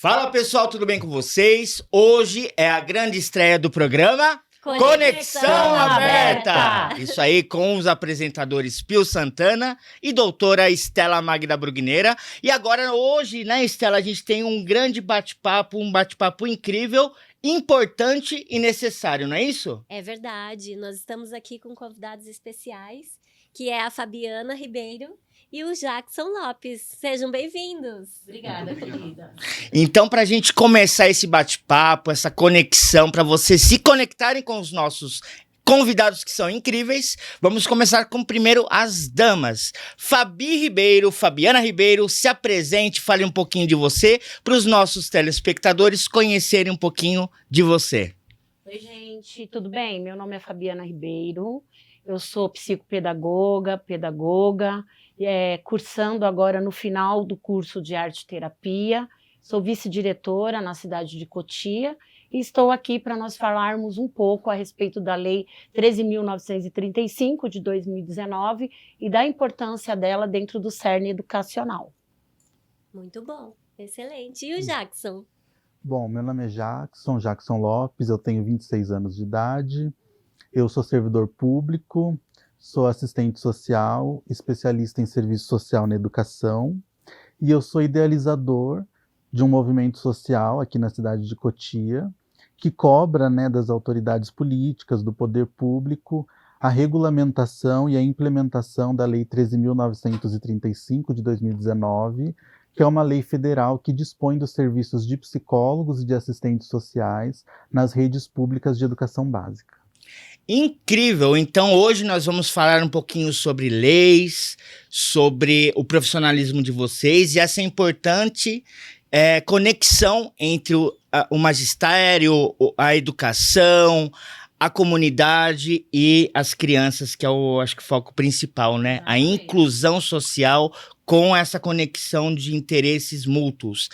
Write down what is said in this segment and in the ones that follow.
Fala pessoal, tudo bem com vocês? Hoje é a grande estreia do programa Conexão Aberta! Isso aí, com os apresentadores Pio Santana e doutora Estela Magda Brugneira. E agora, hoje, né, Estela, a gente tem um grande bate-papo, um bate-papo incrível, importante e necessário, não é isso? É verdade, nós estamos aqui com convidados especiais, que é a Fabiana Ribeiro e o Jackson Lopes. Sejam bem-vindos. Obrigada, querida. Então, para a gente começar esse bate-papo, essa conexão, para vocês se conectarem com os nossos convidados que são incríveis, vamos começar com primeiro as damas. Fabiana Ribeiro, se apresente, fale um pouquinho de você, para os nossos telespectadores conhecerem um pouquinho de você. Oi, gente, tudo bem? Meu nome é Fabiana Ribeiro, eu sou psicopedagoga, cursando agora no final do curso de arte-terapia, sou vice-diretora na cidade de Cotia e estou aqui para nós falarmos um pouco a respeito da Lei 13.935 de 2019 e da importância dela dentro do cerne educacional. Muito bom, excelente. E o Jackson? Bom, meu nome é Jackson Lopes, eu tenho 26 anos de idade, eu sou servidor público, sou assistente social, especialista em serviço social na educação, e eu sou idealizador de um movimento social aqui na cidade de Cotia, que cobra, né, das autoridades políticas, do poder público, a regulamentação e a implementação da Lei 13.935 de 2019, que é uma lei federal que dispõe dos serviços de psicólogos e de assistentes sociais nas redes públicas de educação básica. Incrível! Então hoje nós vamos falar um pouquinho sobre leis, sobre o profissionalismo de vocês e essa importante conexão entre o magistério, a educação, a comunidade e as crianças, que é acho que o foco principal, né? A inclusão social com essa conexão de interesses mútuos.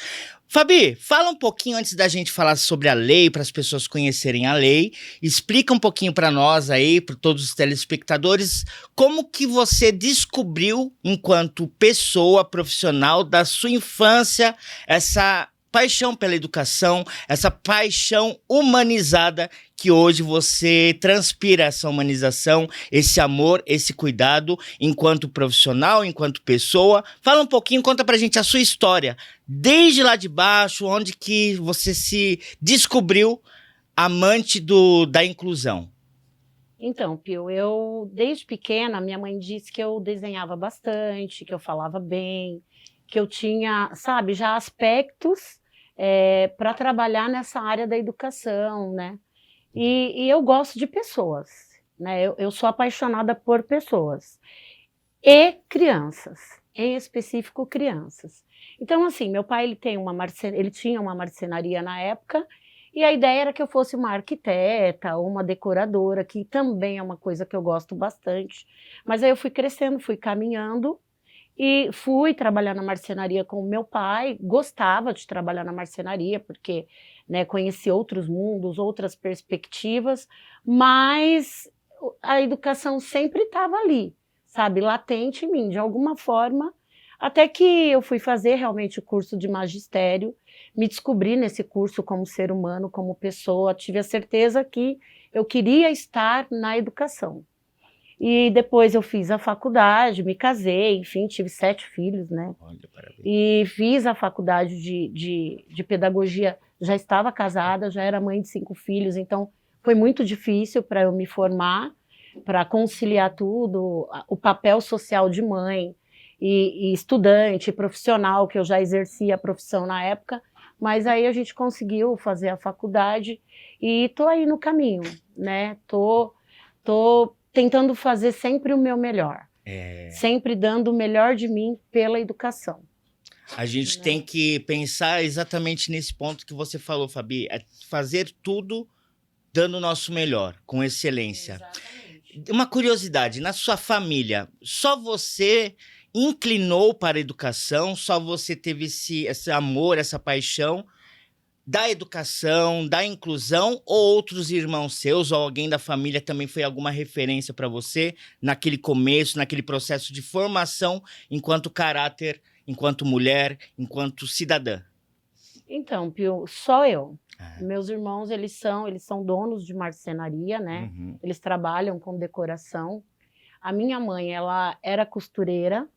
Fabi, fala um pouquinho antes da gente falar sobre a lei, para as pessoas conhecerem a lei. Explica um pouquinho para nós aí, para todos os telespectadores, como que você descobriu, enquanto pessoa profissional da sua infância, essa paixão pela educação, essa paixão humanizada que hoje você transpira essa humanização, esse amor, esse cuidado, enquanto profissional, enquanto pessoa. Fala um pouquinho, conta pra gente a sua história, desde lá de baixo, onde que você se descobriu amante da inclusão. Então, Pio, eu, desde pequena, minha mãe disse que eu desenhava bastante, que eu falava bem, que eu tinha, sabe, já aspectos para trabalhar nessa área da educação, né? E eu gosto de pessoas, né? Eu sou apaixonada por pessoas e crianças, em específico crianças. Então, assim, meu pai ele tinha uma marcenaria na época e a ideia era que eu fosse uma arquiteta ou uma decoradora, que também é uma coisa que eu gosto bastante. Mas aí eu fui crescendo, fui caminhando e fui trabalhar na marcenaria com o meu pai, gostava de trabalhar na marcenaria, porque, né, conheci outros mundos, outras perspectivas, mas a educação sempre estava ali, sabe, latente em mim, de alguma forma, até que eu fui fazer realmente o curso de magistério, me descobri nesse curso como ser humano, como pessoa, tive a certeza que eu queria estar na educação. E depois eu fiz a faculdade, me casei, enfim, tive 7 filhos, né? Olha, parabéns. E fiz a faculdade de pedagogia, já estava casada, já era mãe de 5 filhos, então foi muito difícil para eu me formar, para conciliar tudo, o papel social de mãe e estudante, profissional, que eu já exercia a profissão na época, mas aí a gente conseguiu fazer a faculdade e tô aí no caminho, né? Tô tentando fazer sempre o meu melhor, sempre dando o melhor de mim pela educação. A gente tem que pensar exatamente nesse ponto que você falou, Fabi, é fazer tudo dando o nosso melhor, com excelência. Exatamente. Uma curiosidade, na sua família, só você inclinou para a educação, só você teve esse amor, essa paixão da educação, da inclusão, ou outros irmãos seus ou alguém da família também foi alguma referência para você naquele começo, naquele processo de formação enquanto caráter, enquanto mulher, enquanto cidadã? Então, Pio, só eu. Ah. Meus irmãos, eles são donos de marcenaria, né? Uhum. Eles trabalham com decoração. A minha mãe, ela era costureira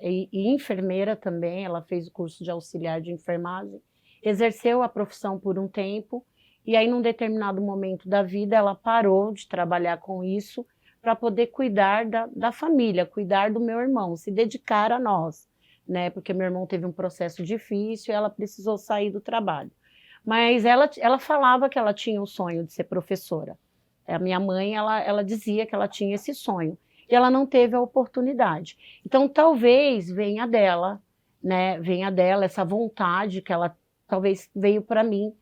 e enfermeira também. Ela fez o curso de auxiliar de enfermagem. Exerceu a profissão por um tempo. E aí, num determinado momento da vida, ela parou de trabalhar com isso para poder cuidar da família, cuidar do meu irmão, se dedicar a nós, né? Porque meu irmão teve um processo difícil e ela precisou sair do trabalho. Mas ela falava que ela tinha o sonho de ser professora. A minha mãe, ela dizia que ela tinha esse sonho. E ela não teve a oportunidade. Então, talvez venha dela, né? Venha dela essa vontade que ela talvez veio para mim,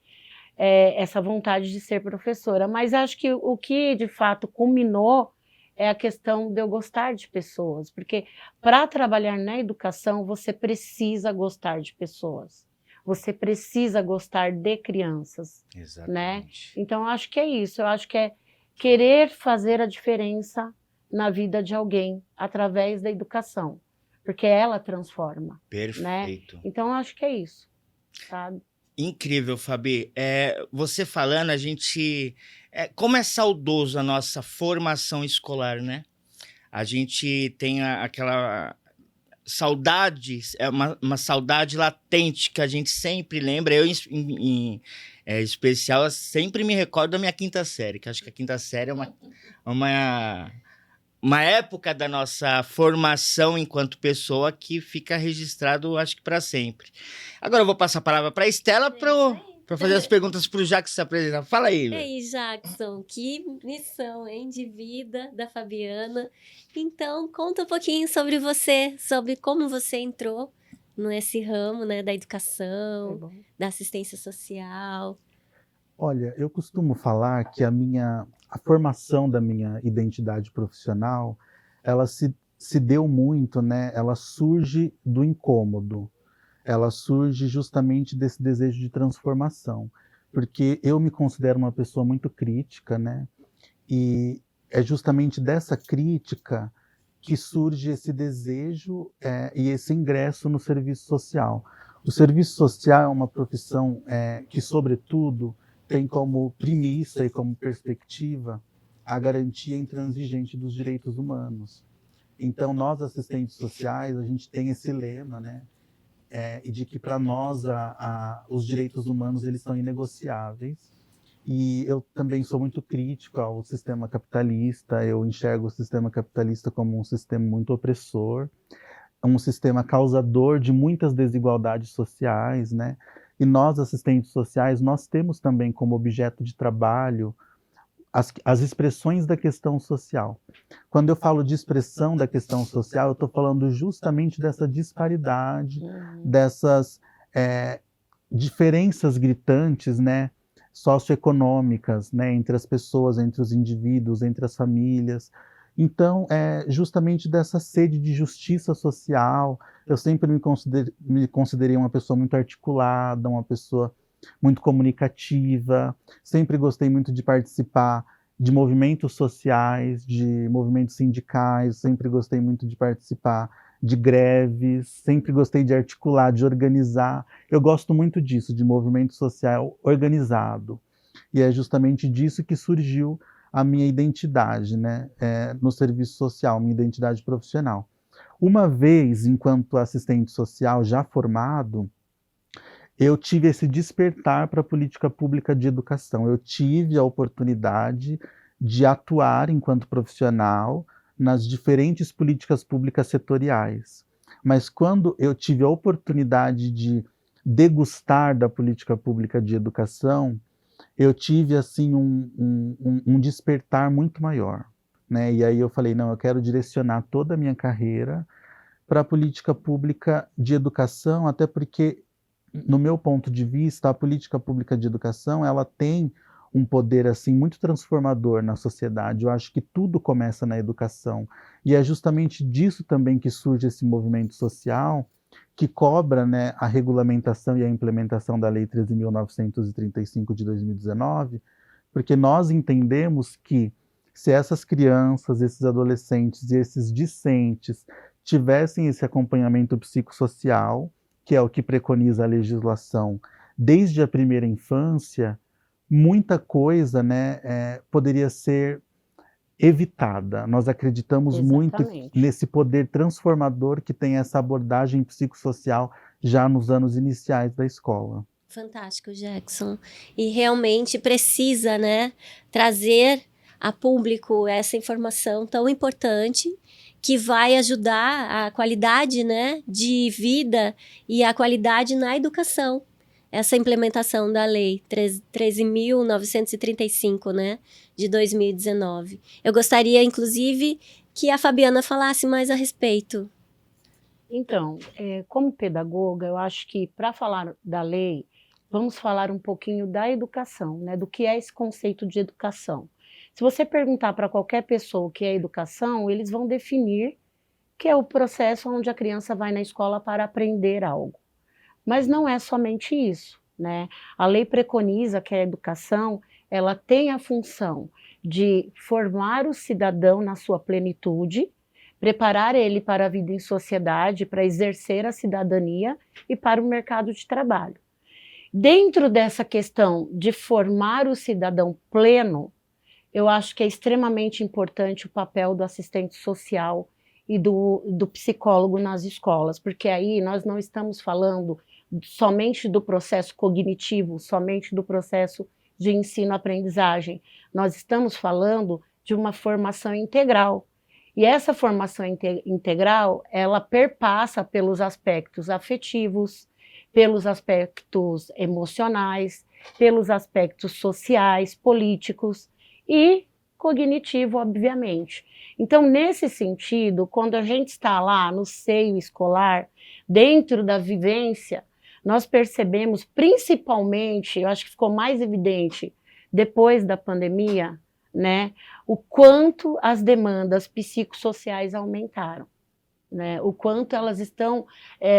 essa vontade de ser professora. Mas acho que o que, de fato, culminou é a questão de eu gostar de pessoas. Porque para trabalhar na educação, você precisa gostar de pessoas. Você precisa gostar de crianças, né? Exatamente. Então, eu acho que é isso. Eu acho que é querer fazer a diferença na vida de alguém através da educação. Porque ela transforma, né? Perfeito. Então, eu acho que é isso, sabe? Incrível, Fabi. Você falando, a gente... como é saudoso a nossa formação escolar, né? A gente tem aquela saudade, uma saudade latente que a gente sempre lembra. Eu, em especial, sempre me recordo da minha quinta série, que acho que a quinta série é uma época da nossa formação enquanto pessoa que fica registrado, acho que para sempre. Agora eu vou passar a palavra para a Estela para fazer as perguntas para o Jackson se apresentar. Fala aí. E aí, Jackson, que missão, hein, de vida da Fabiana. Então, conta um pouquinho sobre você, sobre como você entrou nesse ramo, né, da educação, da assistência social. Olha, eu costumo falar que a formação da minha identidade profissional, ela se deu muito, né? Ela surge do incômodo. Ela surge justamente desse desejo de transformação, porque eu me considero uma pessoa muito crítica, né? E é justamente dessa crítica que surge esse desejo e esse ingresso no serviço social. O serviço social é uma profissão que, sobretudo, tem como premissa e como perspectiva a garantia intransigente dos direitos humanos. Então, nós, assistentes sociais, a gente tem esse lema, né? E de que para nós os direitos humanos eles são inegociáveis. E eu também sou muito crítico ao sistema capitalista. Eu enxergo o sistema capitalista como um sistema muito opressor, um sistema causador de muitas desigualdades sociais, né? E nós, assistentes sociais, nós temos também como objeto de trabalho as expressões da questão social. Quando eu falo de expressão da questão social, eu estou falando justamente dessa disparidade, dessas diferenças gritantes, né, socioeconômicas, né, entre as pessoas, entre os indivíduos, entre as famílias. Então, justamente dessa sede de justiça social. Eu sempre me considerei uma pessoa muito articulada, uma pessoa muito comunicativa, sempre gostei muito de participar de movimentos sociais, de movimentos sindicais, sempre gostei muito de participar de greves, sempre gostei de articular, de organizar. Eu gosto muito disso, de movimento social organizado. E é justamente disso que surgiu a minha identidade, né, no serviço social, minha identidade profissional. Uma vez, enquanto assistente social já formado, eu tive esse despertar para a política pública de educação. Eu tive a oportunidade de atuar enquanto profissional nas diferentes políticas públicas setoriais. Mas quando eu tive a oportunidade de degustar da política pública de educação, eu tive assim um despertar muito maior, né? E aí eu falei, não, eu quero direcionar toda a minha carreira para a política pública de educação, até porque, no meu ponto de vista, a política pública de educação, ela tem um poder assim muito transformador na sociedade. Eu acho que tudo começa na educação. E é justamente disso também que surge esse movimento social que cobra, né, a regulamentação e a implementação da Lei 13.935 de 2019, porque nós entendemos que se essas crianças, esses adolescentes e esses discentes tivessem esse acompanhamento psicossocial, que é o que preconiza a legislação desde a primeira infância, muita coisa, né, poderia ser evitada. Nós acreditamos muito Exatamente. nesse poder transformador que tem essa abordagem psicossocial já nos anos iniciais da escola. Fantástico, Jackson. E realmente precisa, né, trazer a público essa informação tão importante que vai ajudar a qualidade, né, de vida e a qualidade na educação. Essa implementação da lei 13.935, né, de 2019. Eu gostaria, inclusive, que a Fabiana falasse mais a respeito. Então, como pedagoga, eu acho que para falar da lei, vamos falar um pouquinho da educação, né, do que é esse conceito de educação. Se você perguntar para qualquer pessoa o que é educação, eles vão definir que é o processo onde a criança vai na escola para aprender algo. Mas não é somente isso, né? A lei preconiza que a educação, ela tem a função de formar o cidadão na sua plenitude, preparar ele para a vida em sociedade, para exercer a cidadania e para o mercado de trabalho. Dentro dessa questão de formar o cidadão pleno, eu acho que é extremamente importante o papel do assistente social e do psicólogo nas escolas, porque aí nós não estamos falando somente do processo cognitivo, somente do processo de ensino-aprendizagem. Nós estamos falando de uma formação integral. E essa formação integral, ela perpassa pelos aspectos afetivos, pelos aspectos emocionais, pelos aspectos sociais, políticos e cognitivo, obviamente. Então, nesse sentido, quando a gente está lá no seio escolar, dentro da vivência, nós percebemos, principalmente, eu acho que ficou mais evidente depois da pandemia, né, o quanto as demandas psicossociais aumentaram, né, o quanto elas estão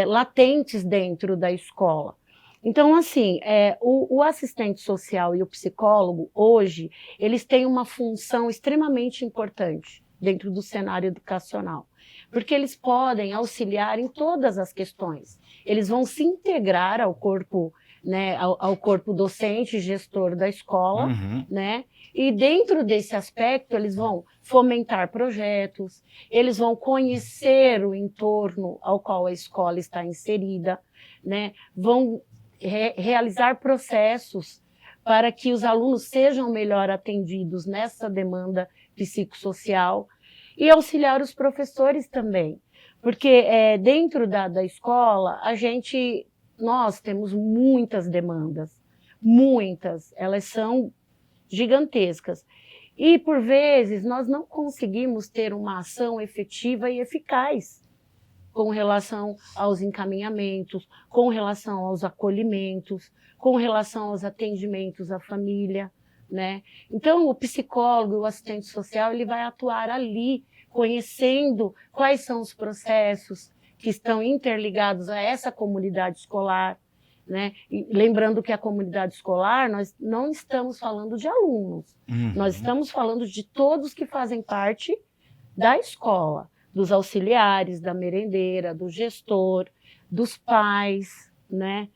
latentes dentro da escola. Então, assim, o assistente social e o psicólogo, hoje, eles têm uma função extremamente importante dentro do cenário educacional, porque eles podem auxiliar em todas as questões. Eles vão se integrar ao corpo, né, ao corpo docente e gestor da escola, né? E dentro desse aspecto, eles vão fomentar projetos, eles vão conhecer o entorno ao qual a escola está inserida, né? Vão realizar processos para que os alunos sejam melhor atendidos nessa demanda psicossocial e auxiliar os professores também, porque dentro da escola nós temos muitas demandas, muitas, elas são gigantescas e por vezes nós não conseguimos ter uma ação efetiva e eficaz com relação aos encaminhamentos, com relação aos acolhimentos, com relação aos atendimentos à família, né? Então, o psicólogo, o assistente social, ele vai atuar ali, conhecendo quais são os processos que estão interligados a essa comunidade escolar, né? E lembrando que a comunidade escolar, nós não estamos falando de alunos, nós estamos falando de todos que fazem parte da escola, dos auxiliares, da merendeira, do gestor, dos pais, né?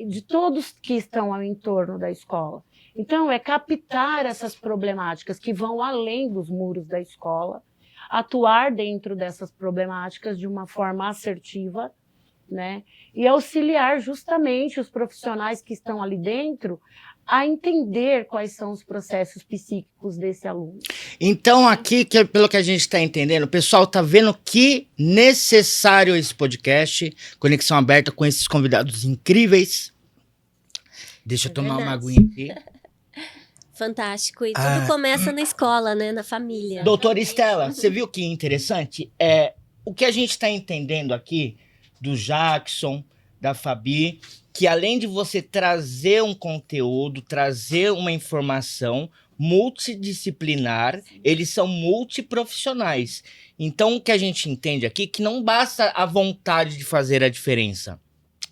De todos que estão ao entorno da escola. Então, é captar essas problemáticas que vão além dos muros da escola, atuar dentro dessas problemáticas de uma forma assertiva, né? E auxiliar justamente os profissionais que estão ali dentro a entender quais são os processos psíquicos desse aluno. Então, aqui, pelo que a gente está entendendo, o pessoal está vendo que necessário esse podcast, Conexão Aberta, com esses convidados incríveis. Deixa eu tomar uma aguinha aqui. Fantástico. E tudo começa na escola, né? Na família. Doutora Estela, você viu que interessante? O que a gente está entendendo aqui do Jackson, da Fabi, que além de você trazer um conteúdo, trazer uma informação multidisciplinar, eles são multiprofissionais. Então, o que a gente entende aqui é que não basta a vontade de fazer a diferença.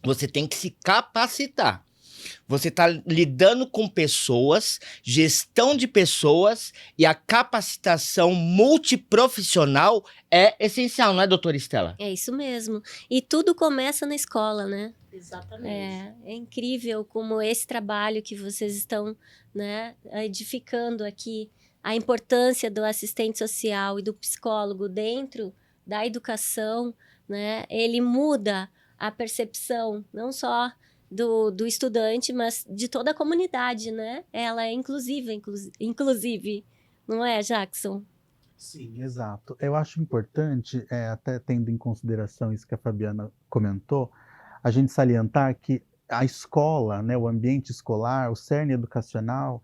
Você tem que se capacitar. Você está lidando com pessoas, gestão de pessoas e a capacitação multiprofissional é essencial, não é, doutora Estela? É isso mesmo. E tudo começa na escola, né? Exatamente. É incrível como esse trabalho que vocês estão, né, edificando aqui, a importância do assistente social e do psicólogo dentro da educação, né? Ele muda a percepção, não só do estudante, mas de toda a comunidade, né? Ela é inclusiva, inclusive, não é, Jackson? Sim, exato. Eu acho importante, até tendo em consideração isso que a Fabiana comentou, a gente salientar que a escola, né, o ambiente escolar, o cerne educacional,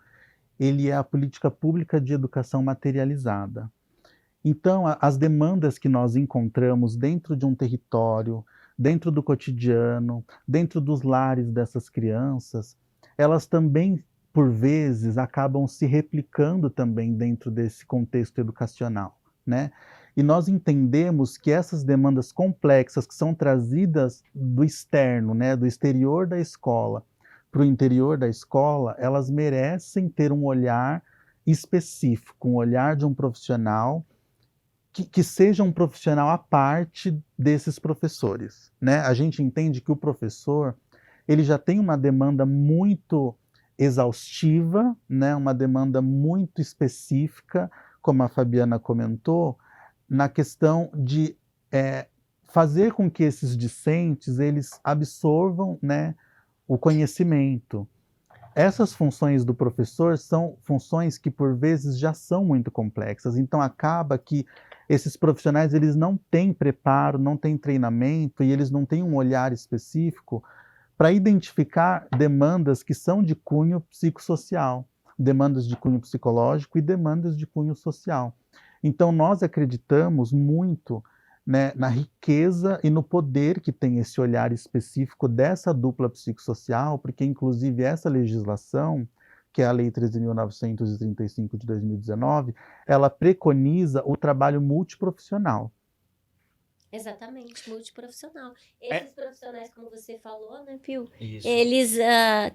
ele é a política pública de educação materializada. Então, as demandas que nós encontramos dentro de um território, dentro do cotidiano, dentro dos lares dessas crianças, elas também, por vezes, acabam se replicando também dentro desse contexto educacional, né? E nós entendemos que essas demandas complexas que são trazidas do externo, né, do exterior da escola, para o interior da escola, elas merecem ter um olhar específico, um olhar de um profissional que seja um profissional à parte desses professores, né? A gente entende que o professor, ele já tem uma demanda muito exaustiva, né? Uma demanda muito específica, como a Fabiana comentou, na questão de fazer com que esses discentes, eles absorvam, né, o conhecimento. Essas funções do professor são funções que, por vezes, já são muito complexas. Então, acaba que esses profissionais, eles não têm preparo, não têm treinamento e eles não têm um olhar específico para identificar demandas que são de cunho psicossocial, demandas de cunho psicológico e demandas de cunho social. Então, nós acreditamos muito, né, na riqueza e no poder que tem esse olhar específico dessa dupla psicossocial, porque, inclusive, essa legislação, que é a Lei 13.935 de 2019, ela preconiza o trabalho multiprofissional. Exatamente, multiprofissional. Esses profissionais, como você falou, né, Pio? Isso. Eles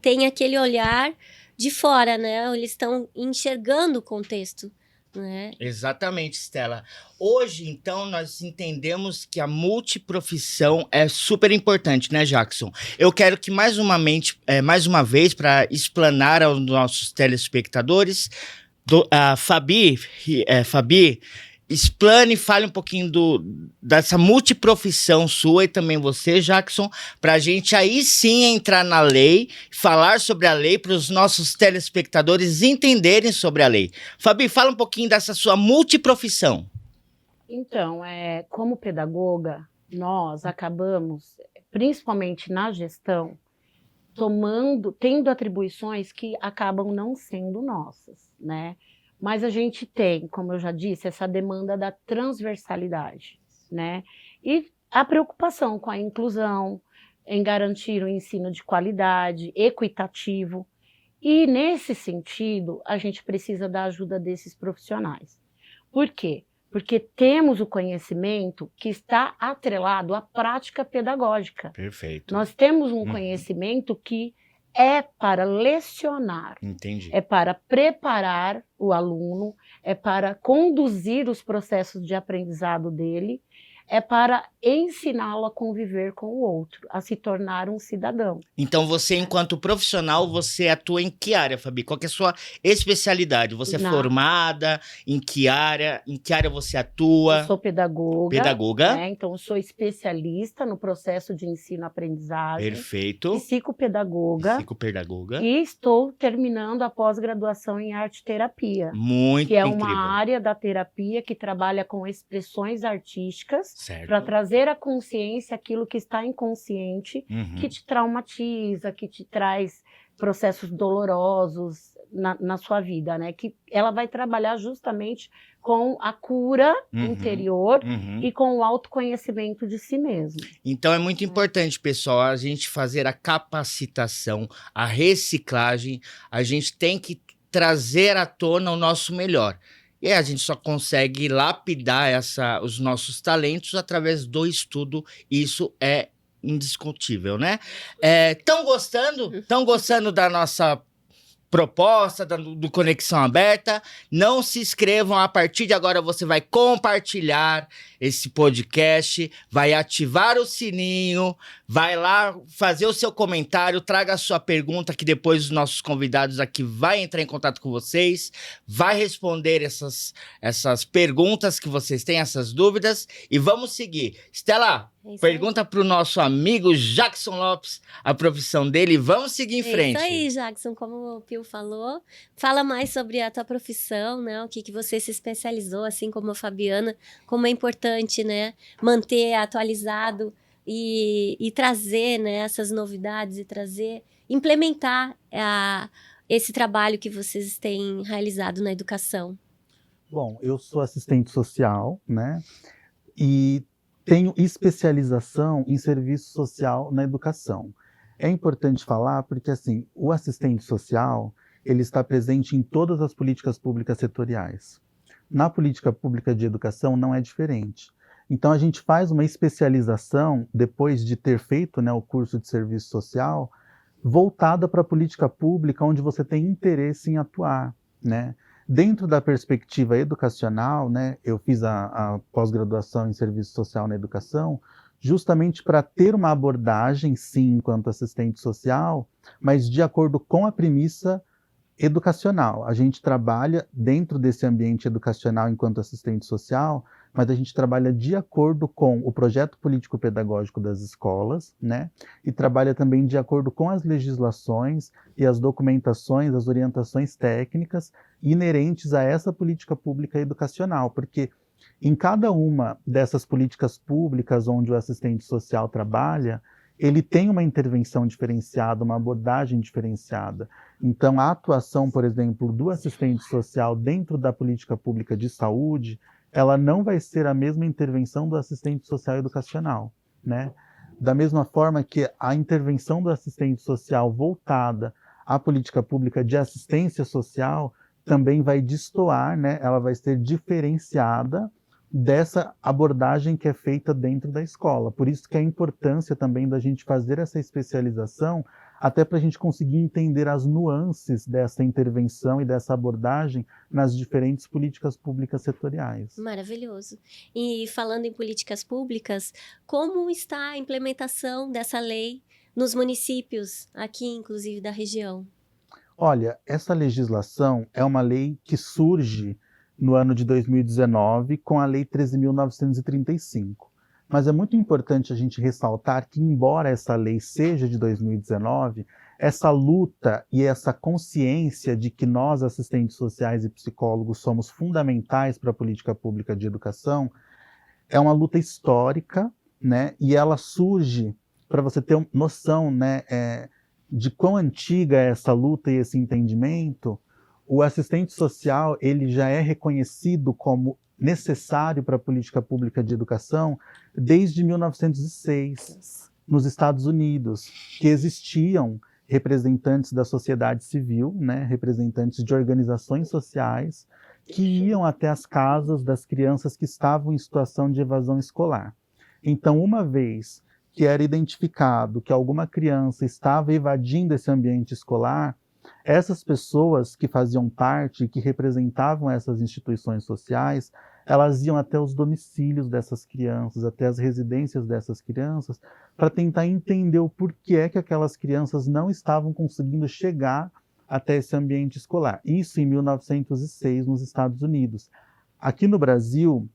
têm aquele olhar de fora, né? Eles estão enxergando o contexto, né? Exatamente, Estela. Hoje, então, nós entendemos que a multiprofissão é super importante, né, Jackson? Eu quero que mais uma vez, para explanar aos nossos telespectadores, Fabi, explane e fale um pouquinho dessa multiprofissão sua e também você, Jackson, para a gente aí sim entrar na lei, falar sobre a lei para os nossos telespectadores entenderem sobre a lei. Fabi, fala um pouquinho dessa sua multiprofissão. Então, como pedagoga, nós acabamos, principalmente na gestão, tendo atribuições que acabam não sendo nossas, né? Mas a gente tem, como eu já disse, essa demanda da transversalidade, né? E a preocupação com a inclusão, em garantir um ensino de qualidade, equitativo. E, nesse sentido, a gente precisa da ajuda desses profissionais. Por quê? Porque temos o conhecimento que está atrelado à prática pedagógica. Perfeito. Nós temos um conhecimento que é para lecionar, Entendi. é para preparar o aluno, é para conduzir os processos de aprendizado dele, é para ensiná-lo a conviver com o outro, a se tornar um cidadão. Então você, enquanto profissional, você atua em que área, Fabi? Qual que é a sua especialidade? Você é formada em que área? Em que área você atua? Eu sou pedagoga. Pedagoga. Né? Então, eu sou especialista no processo de ensino-aprendizagem. Perfeito. Psicopedagoga. Psicopedagoga. E estou terminando a pós-graduação em arte-terapia. Muito que é incrível. Uma área da terapia que trabalha com expressões artísticas Certo. para trazer à consciência aquilo que está inconsciente, que te traumatiza, que te traz processos dolorosos na sua vida, né? Que ela vai trabalhar justamente com a cura interior e com o autoconhecimento de si mesmo. Então é muito importante, pessoal, a gente fazer a capacitação, a reciclagem, a gente tem que trazer à tona o nosso melhor. E a gente só consegue lapidar os nossos talentos através do estudo. Isso é indiscutível, né? Estão gostando? Estão gostando da nossa proposta do Conexão Aberta? Não se inscrevam, a partir de agora você vai compartilhar esse podcast, vai ativar o sininho, vai lá fazer o seu comentário, traga a sua pergunta que depois os nossos convidados aqui vai entrar em contato com vocês, vai responder essas perguntas que vocês têm, essas dúvidas, e vamos seguir. Estela, pergunta para o nosso amigo Jackson Lopes a profissão dele, vamos seguir em frente. Isso aí, Jackson, como o Pio falou, fala mais sobre a tua profissão, né? O que você se especializou, assim como a Fabiana, como é importante, né, manter atualizado e trazer, né, essas novidades e implementar esse trabalho que vocês têm realizado na educação. Bom, eu sou assistente social, né, e tenho especialização em serviço social na educação. É importante falar porque, assim, o assistente social, ele está presente em todas as políticas públicas setoriais. Na política pública de educação não é diferente. Então, a gente faz uma especialização, depois de ter feito, né, o curso de serviço social, voltada para a política pública onde você tem interesse em atuar, né? Dentro da perspectiva educacional, né, eu fiz a pós-graduação em serviço social na educação, justamente para ter uma abordagem, sim, enquanto assistente social, mas de acordo com a premissa educacional. A gente trabalha dentro desse ambiente educacional enquanto assistente social, mas a gente trabalha de acordo com o projeto político-pedagógico das escolas, né? E trabalha também de acordo com as legislações e as documentações, as orientações técnicas inerentes a essa política pública educacional, porque em cada uma dessas políticas públicas onde o assistente social trabalha, ele tem uma intervenção diferenciada, uma abordagem diferenciada. Então, a atuação, por exemplo, do assistente social dentro da política pública de saúde, ela não vai ser a mesma intervenção do assistente social educacional, né? Da mesma forma que a intervenção do assistente social voltada à política pública de assistência social também vai destoar, né? Ela vai ser diferenciada dessa abordagem que é feita dentro da escola. Por isso que a importância também da gente fazer essa especialização, até para a gente conseguir entender as nuances dessa intervenção e dessa abordagem nas diferentes políticas públicas setoriais. Maravilhoso. E falando em políticas públicas, como está a implementação dessa lei nos municípios, aqui inclusive da região? Olha, essa legislação é uma lei que surge no ano de 2019, com a Lei 13.935. Mas é muito importante a gente ressaltar que, embora essa lei seja de 2019, essa luta e essa consciência de que nós, assistentes sociais e psicólogos, somos fundamentais para a política pública de educação, é uma luta histórica, né? E ela surge, para você ter noção, né, de quão antiga é essa luta e esse entendimento. O assistente social, ele já é reconhecido como necessário para a política pública de educação desde 1906, nos Estados Unidos, que existiam representantes da sociedade civil, né, representantes de organizações sociais, que iam até as casas das crianças que estavam em situação de evasão escolar. Então, uma vez que era identificado que alguma criança estava evadindo esse ambiente escolar, essas pessoas que faziam parte, que representavam essas instituições sociais, elas iam até os domicílios dessas crianças, até as residências dessas crianças, para tentar entender o porquê que aquelas crianças não estavam conseguindo chegar até esse ambiente escolar. Isso em 1906, nos Estados Unidos. Aqui no Brasil,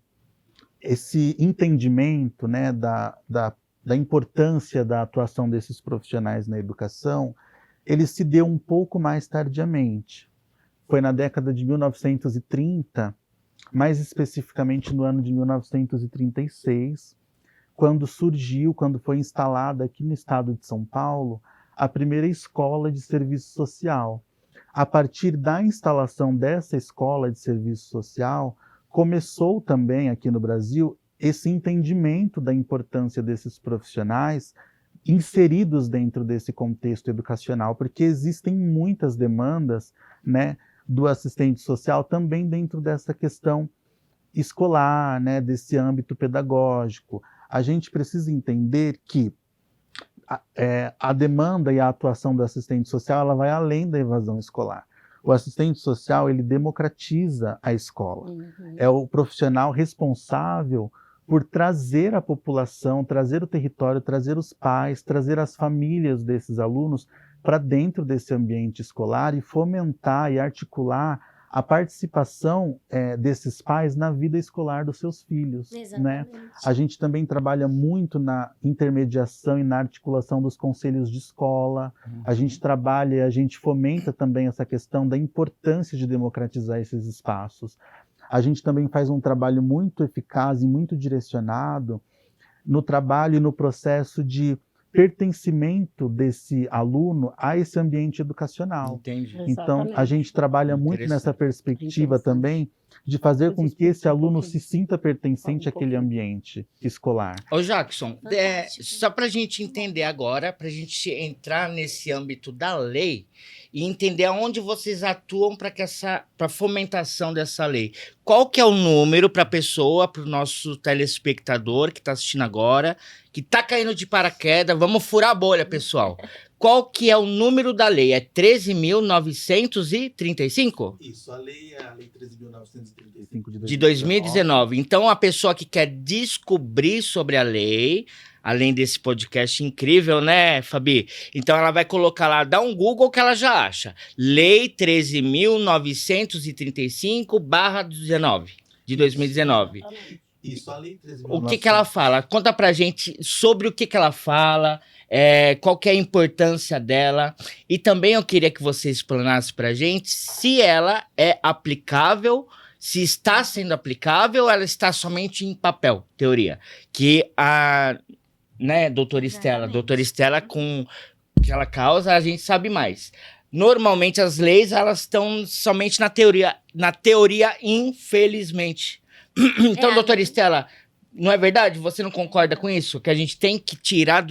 esse entendimento, né, da importância da atuação desses profissionais na educação, ele se deu um pouco mais tardiamente. Foi na década de 1930, mais especificamente no ano de 1936, quando foi instalada aqui no estado de São Paulo, a primeira escola de serviço social. A partir da instalação dessa escola de serviço social, começou também aqui no Brasil esse entendimento da importância desses profissionais inseridos dentro desse contexto educacional, porque existem muitas demandas, né, do assistente social também dentro dessa questão escolar, né, desse âmbito pedagógico. A gente precisa entender que a demanda e a atuação do assistente social, ela vai além da evasão escolar. O assistente social, ele democratiza a escola. É o profissional responsável por trazer a população, trazer o território, trazer os pais, trazer as famílias desses alunos para dentro desse ambiente escolar e fomentar e articular a participação desses pais na vida escolar dos seus filhos. Né? A gente também trabalha muito na intermediação e na articulação dos conselhos de escola. A gente trabalha e a gente fomenta também essa questão da importância de democratizar esses espaços. A gente também faz um trabalho muito eficaz e muito direcionado no trabalho e no processo de pertencimento desse aluno a esse ambiente educacional. Entendi. Então, a gente trabalha muito nessa perspectiva também de fazer com que esse aluno se sinta pertencente àquele ambiente escolar. Ô Jackson, só para a gente entender agora, para a gente entrar nesse âmbito da lei e entender aonde vocês atuam para a fomentação dessa lei. Qual que é o número para a pessoa, para o nosso telespectador que está assistindo agora, que está caindo de paraquedas? Vamos furar a bolha, pessoal. Qual que é o número da lei? É 13.935? Isso, a lei é a lei 13.935 de 2019. Então, a pessoa que quer descobrir sobre a lei, além desse podcast incrível, né, Fabi? Então, ela vai colocar lá, dá um Google que ela já acha. Lei 13.935/19, de 2019. Isso, a lei 13.935. O que ela fala? Conta pra gente sobre o que ela fala, qual que é a importância dela. E também eu queria que você explanasse pra gente se ela é aplicável, se está sendo aplicável ou ela está somente em papel, teoria. Que a doutora Estela, com aquela causa, a gente sabe mais. Normalmente as leis, elas estão somente na teoria, infelizmente. Então, doutora Estela, não é verdade? Você não concorda com isso? Que a gente tem que tirar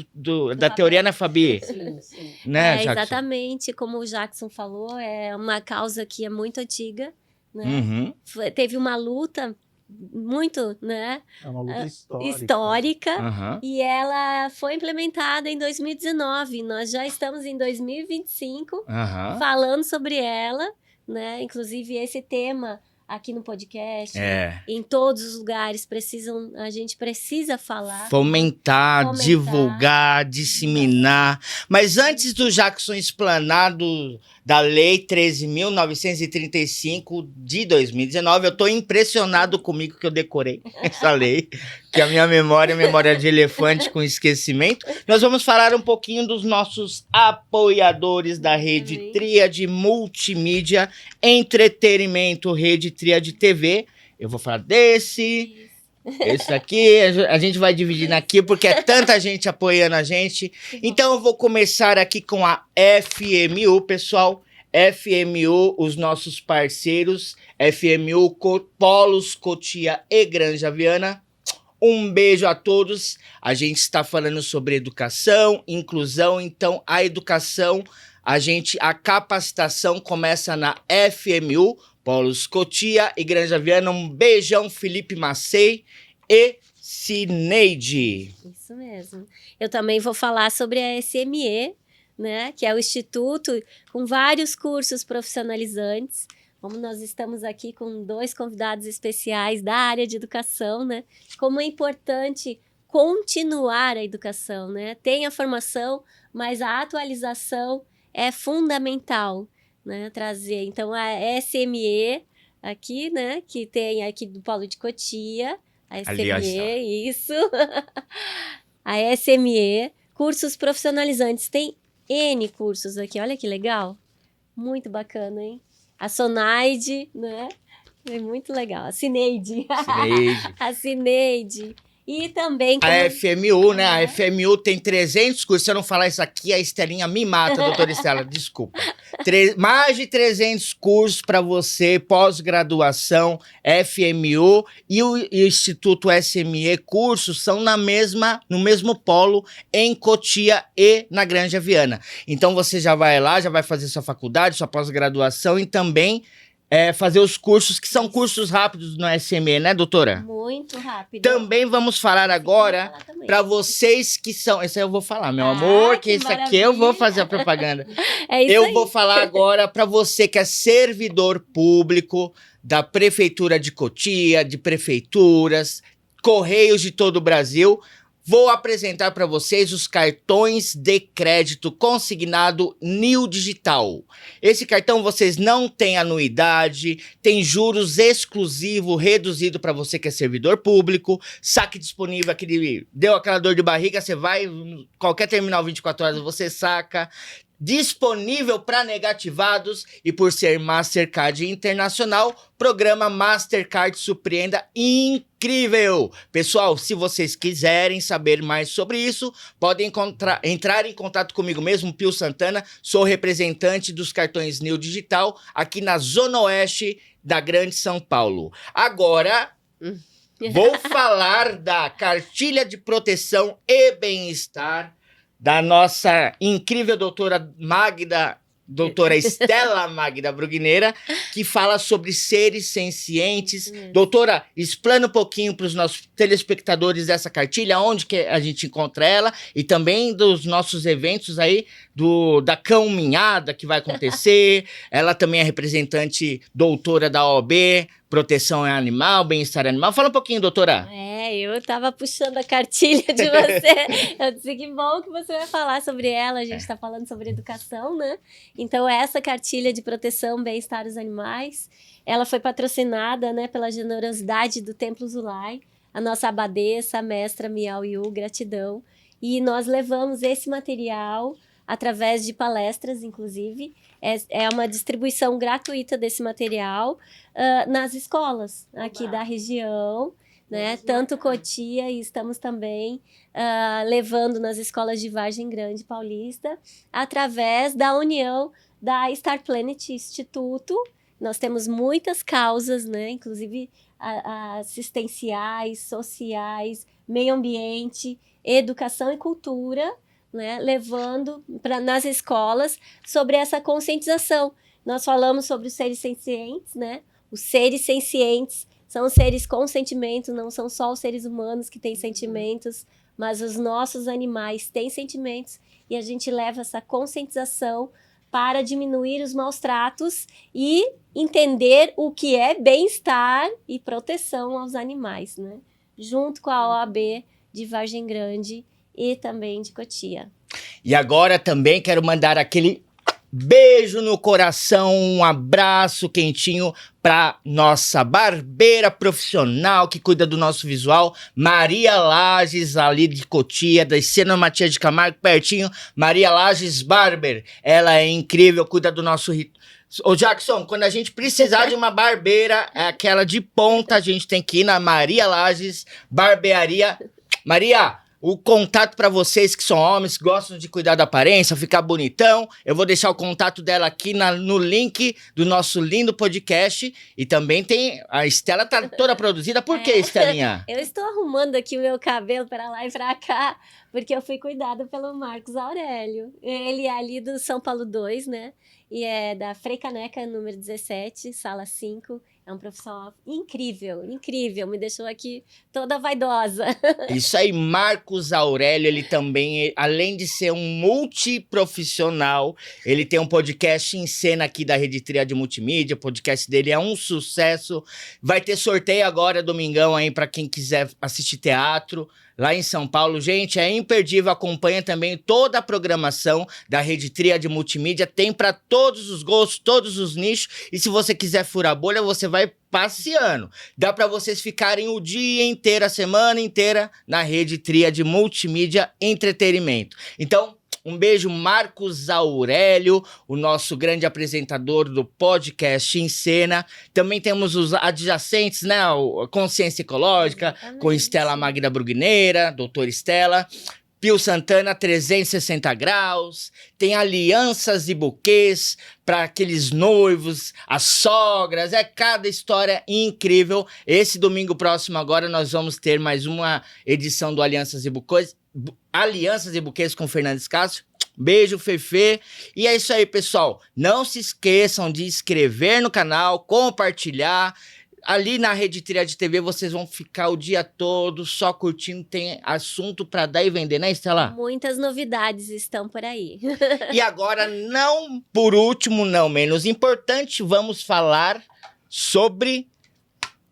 da teoria, né, Fabi? Sim. Né, Jackson? Exatamente, como o Jackson falou, é uma causa que é muito antiga, né? Uhum. Teve uma luta muito, né? É uma luta histórica. Uhum. E ela foi implementada em 2019. Nós já estamos em 2025 Uhum. falando sobre ela, né? Inclusive esse tema aqui no podcast, em todos os lugares, a gente precisa falar. Fomentar, divulgar, disseminar. Mas antes do Jackson explanar da Lei 13.935 de 2019, eu tô impressionado comigo que eu decorei essa lei, que a minha memória é memória de elefante com esquecimento. Nós vamos falar um pouquinho dos nossos apoiadores da Rede Tríade Multimídia Entretenimento, Rede Tríade TV. Eu vou falar desse... Esse aqui, a gente vai dividir aqui, porque é tanta gente apoiando a gente. Então, eu vou começar aqui com a FMU, pessoal. FMU, os nossos parceiros. FMU, Polos, Cotia e Granja Viana. Um beijo a todos. A gente está falando sobre educação, inclusão. Então, a educação, a capacitação começa na FMU, Polos Cotia e Granja Viana. Um beijão, Felipe Macei e Cineide. Isso mesmo. Eu também vou falar sobre a SME, né, que é o Instituto com vários cursos profissionalizantes. Como nós estamos aqui com 2 convidados especiais da área de educação, né? Como é importante continuar a educação, né? Tem a formação, mas a atualização é fundamental, né? Trazer. Então, a SME aqui, né? Que tem aqui do Polo de Cotia. A SME, ali, isso. A SME, cursos profissionalizantes. Tem N cursos aqui, olha que legal. Muito bacana, hein? A Sonaide, né? É muito legal. A Cineide. A Cineide. E também... A FMU, né? A FMU tem 300 cursos. Se eu não falar isso aqui, a Estelinha me mata, doutora Estela. Desculpa. Mais de 300 cursos para você, pós-graduação, FMU e o Instituto SME Cursos são no mesmo polo em Cotia e na Granja Viana. Então você já vai lá, já vai fazer sua faculdade, sua pós-graduação e também fazer os cursos, que são cursos rápidos no SME, né, doutora? Muito rápido. Também vamos falar agora para vocês que são... Esse aí eu vou falar, meu amor, que esse aqui eu vou fazer a propaganda. É isso Eu aí. vou falar agora para você que é servidor público da Prefeitura de Cotia, de prefeituras, Correios de todo o Brasil. Vou apresentar para vocês os cartões de crédito consignado Neo Digital. Esse cartão vocês não têm anuidade, tem juros exclusivo, reduzido para você que é servidor público, saque disponível, deu aquela dor de barriga, você vai, qualquer terminal 24 horas você saca. Disponível para negativados e por ser Mastercard Internacional, programa Mastercard Surpreenda incrível. Pessoal, se vocês quiserem saber mais sobre isso, podem entrar em contato comigo mesmo, Pio Santana, sou representante dos cartões Neo Digital aqui na Zona Oeste da Grande São Paulo. Agora, vou falar da cartilha de proteção e bem-estar da nossa incrível doutora Estela Magda Brugneira, que fala sobre seres sencientes. Doutora, explana um pouquinho para os nossos telespectadores dessa cartilha, onde que a gente encontra ela, e também dos nossos eventos aí, da caminhada que vai acontecer. Ela também é representante doutora da OAB, Proteção Animal, Bem-Estar Animal. Fala um pouquinho, doutora. Eu tava puxando a cartilha de você. Eu disse que bom que você vai falar sobre ela. A gente tá falando sobre educação, né? Então, essa cartilha de proteção, bem-estar dos animais, ela foi patrocinada, né, pela generosidade do Templo Zulai, a nossa abadesa, a mestra Miao Yu, gratidão. E nós levamos esse material através de palestras, inclusive. É uma distribuição gratuita desse material nas escolas aqui da região, né? Tanto Cotia, e estamos também levando nas escolas de Vargem Grande Paulista, através da união da Star Planet Instituto. Nós temos muitas causas, né? Inclusive assistenciais, sociais, meio ambiente, educação e cultura, né, levando nas escolas sobre essa conscientização. Nós falamos sobre os seres sencientes, né? Os seres sencientes são seres com sentimento, não são só os seres humanos que têm sentimentos, mas os nossos animais têm sentimentos, e a gente leva essa conscientização para diminuir os maus tratos e entender o que é bem-estar e proteção aos animais, né? Junto com a OAB de Vargem Grande e também de Cotia. E agora também quero mandar aquele beijo no coração, um abraço quentinho para nossa barbeira profissional que cuida do nosso visual, Maria Lages, ali de Cotia, da Cena Matias de Camargo, pertinho, Maria Lages Barber. Ela é incrível, cuida do nosso Ô Jackson, quando a gente precisar de uma barbeira, aquela de ponta, a gente tem que ir na Maria Lages Barbearia. Maria, o contato para vocês que são homens, gostam de cuidar da aparência, ficar bonitão, eu vou deixar o contato dela aqui no link do nosso lindo podcast. E também tem, a Estela tá toda produzida. Por que, Estelinha? Eu estou arrumando aqui o meu cabelo para lá e para cá, porque eu fui cuidada pelo Marcos Aurélio. Ele é ali do São Paulo 2, né? E é da Frei Caneca, número 17, sala 5. É um profissional incrível, incrível. Me deixou aqui toda vaidosa. Isso aí, Marcos Aurélio, ele também, além de ser um multiprofissional, ele tem um podcast em cena aqui da Rede Tríade Multimídia. O podcast dele é um sucesso. Vai ter sorteio agora, domingão, aí, para quem quiser assistir teatro lá em São Paulo. Gente, é imperdível. Acompanha também toda a programação da Rede Tríade Multimídia. Tem para todos os gostos, todos os nichos. E se você quiser furar bolha, você vai passeando. Dá para vocês ficarem o dia inteiro, a semana inteira na Rede Tríade Multimídia Entretenimento. Então, um beijo, Marcos Aurélio, o nosso grande apresentador do podcast em cena. Também temos os adjacentes, né? A Consciência Ecológica, com Estela Magda Brugneira, doutora Estela. Pio Santana, 360 graus. Tem alianças e buquês para aqueles noivos, as sogras. É cada história incrível. Esse domingo próximo agora nós vamos ter mais uma edição do Alianças e Buquês. Alianças e Buquês com Fernandes Castro. Beijo, Fefe. E é isso aí, pessoal. Não se esqueçam de inscrever no canal, compartilhar. Ali na Rede Tríade TV vocês vão ficar o dia todo só curtindo, tem assunto para dar e vender, né, Estela? Muitas novidades estão por aí. E agora, não por último, não menos importante, vamos falar sobre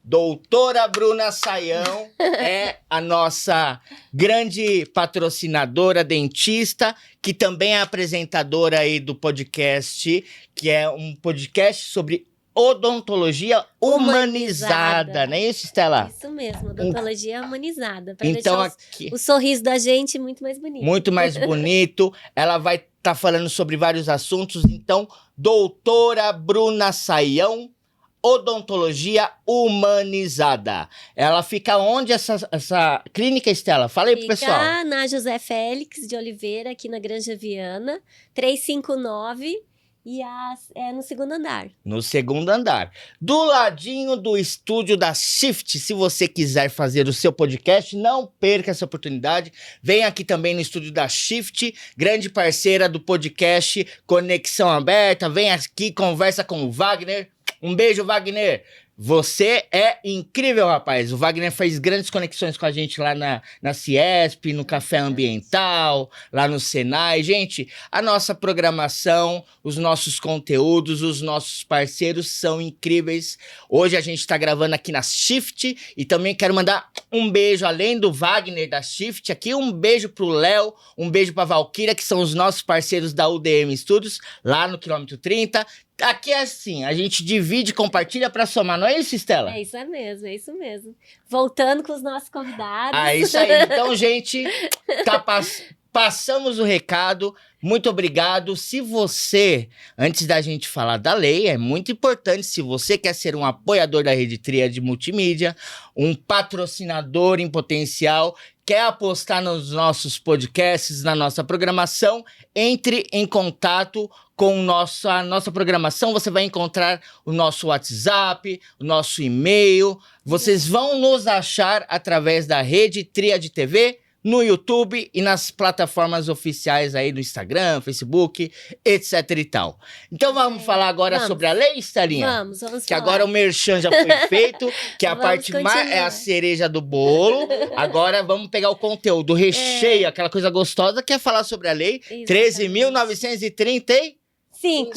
doutora Bruna Sayão, é a nossa grande patrocinadora, dentista, que também é apresentadora aí do podcast, que é um podcast sobre odontologia humanizada, não é isso, Estela? Isso mesmo, odontologia humanizada. Para Então deixar aqui o sorriso da gente muito mais bonito. muito mais bonito. Ela vai estar falando sobre vários assuntos. Então, doutora Bruna Sayão, odontologia humanizada. Ela fica onde essa clínica, Estela? Fala aí pro pessoal. Fica na José Félix de Oliveira, aqui na Granja Viana, 359. E é no segundo andar. No segundo andar. Do ladinho do estúdio da Shift. Se você quiser fazer o seu podcast, não perca essa oportunidade. Vem aqui também no estúdio da Shift, grande parceira do podcast Conexão Aberta. Vem aqui, conversa com o Wagner. Um beijo, Wagner. Você é incrível, rapaz. O Wagner fez grandes conexões com a gente lá na Ciesp, no Café Ambiental, lá no Senai. Gente, a nossa programação, os nossos conteúdos, os nossos parceiros são incríveis. Hoje a gente está gravando aqui na Shift e também quero mandar um beijo, além do Wagner da Shift, aqui um beijo pro Léo, um beijo pra Valquíria, que são os nossos parceiros da UDM Studios, lá no quilômetro 30. Aqui é assim, a gente divide e compartilha pra somar, não é isso, Estela? É isso mesmo, é isso mesmo. Voltando com os nossos convidados. Ah, é isso aí. Então, gente, passamos o recado. Muito obrigado. Se você, antes da gente falar da lei, é muito importante, se você quer ser um apoiador da Rede Tríade Multimídia, um patrocinador em potencial, quer apostar nos nossos podcasts, na nossa programação, entre em contato com nossa programação. Você vai encontrar o nosso WhatsApp, o nosso e-mail. Vocês vão nos achar através da Rede Tríade TV, no YouTube e nas plataformas oficiais aí do Instagram, Facebook, etc e tal. Então vamos falar agora sobre a lei, Estelinha? Vamos Que falar. agora o merchan já foi feito, que a Vamos parte mais é continuar. a cereja do bolo. Agora vamos pegar o conteúdo, o recheio, aquela coisa gostosa, que é falar sobre a lei. Exatamente. 13.935. 5.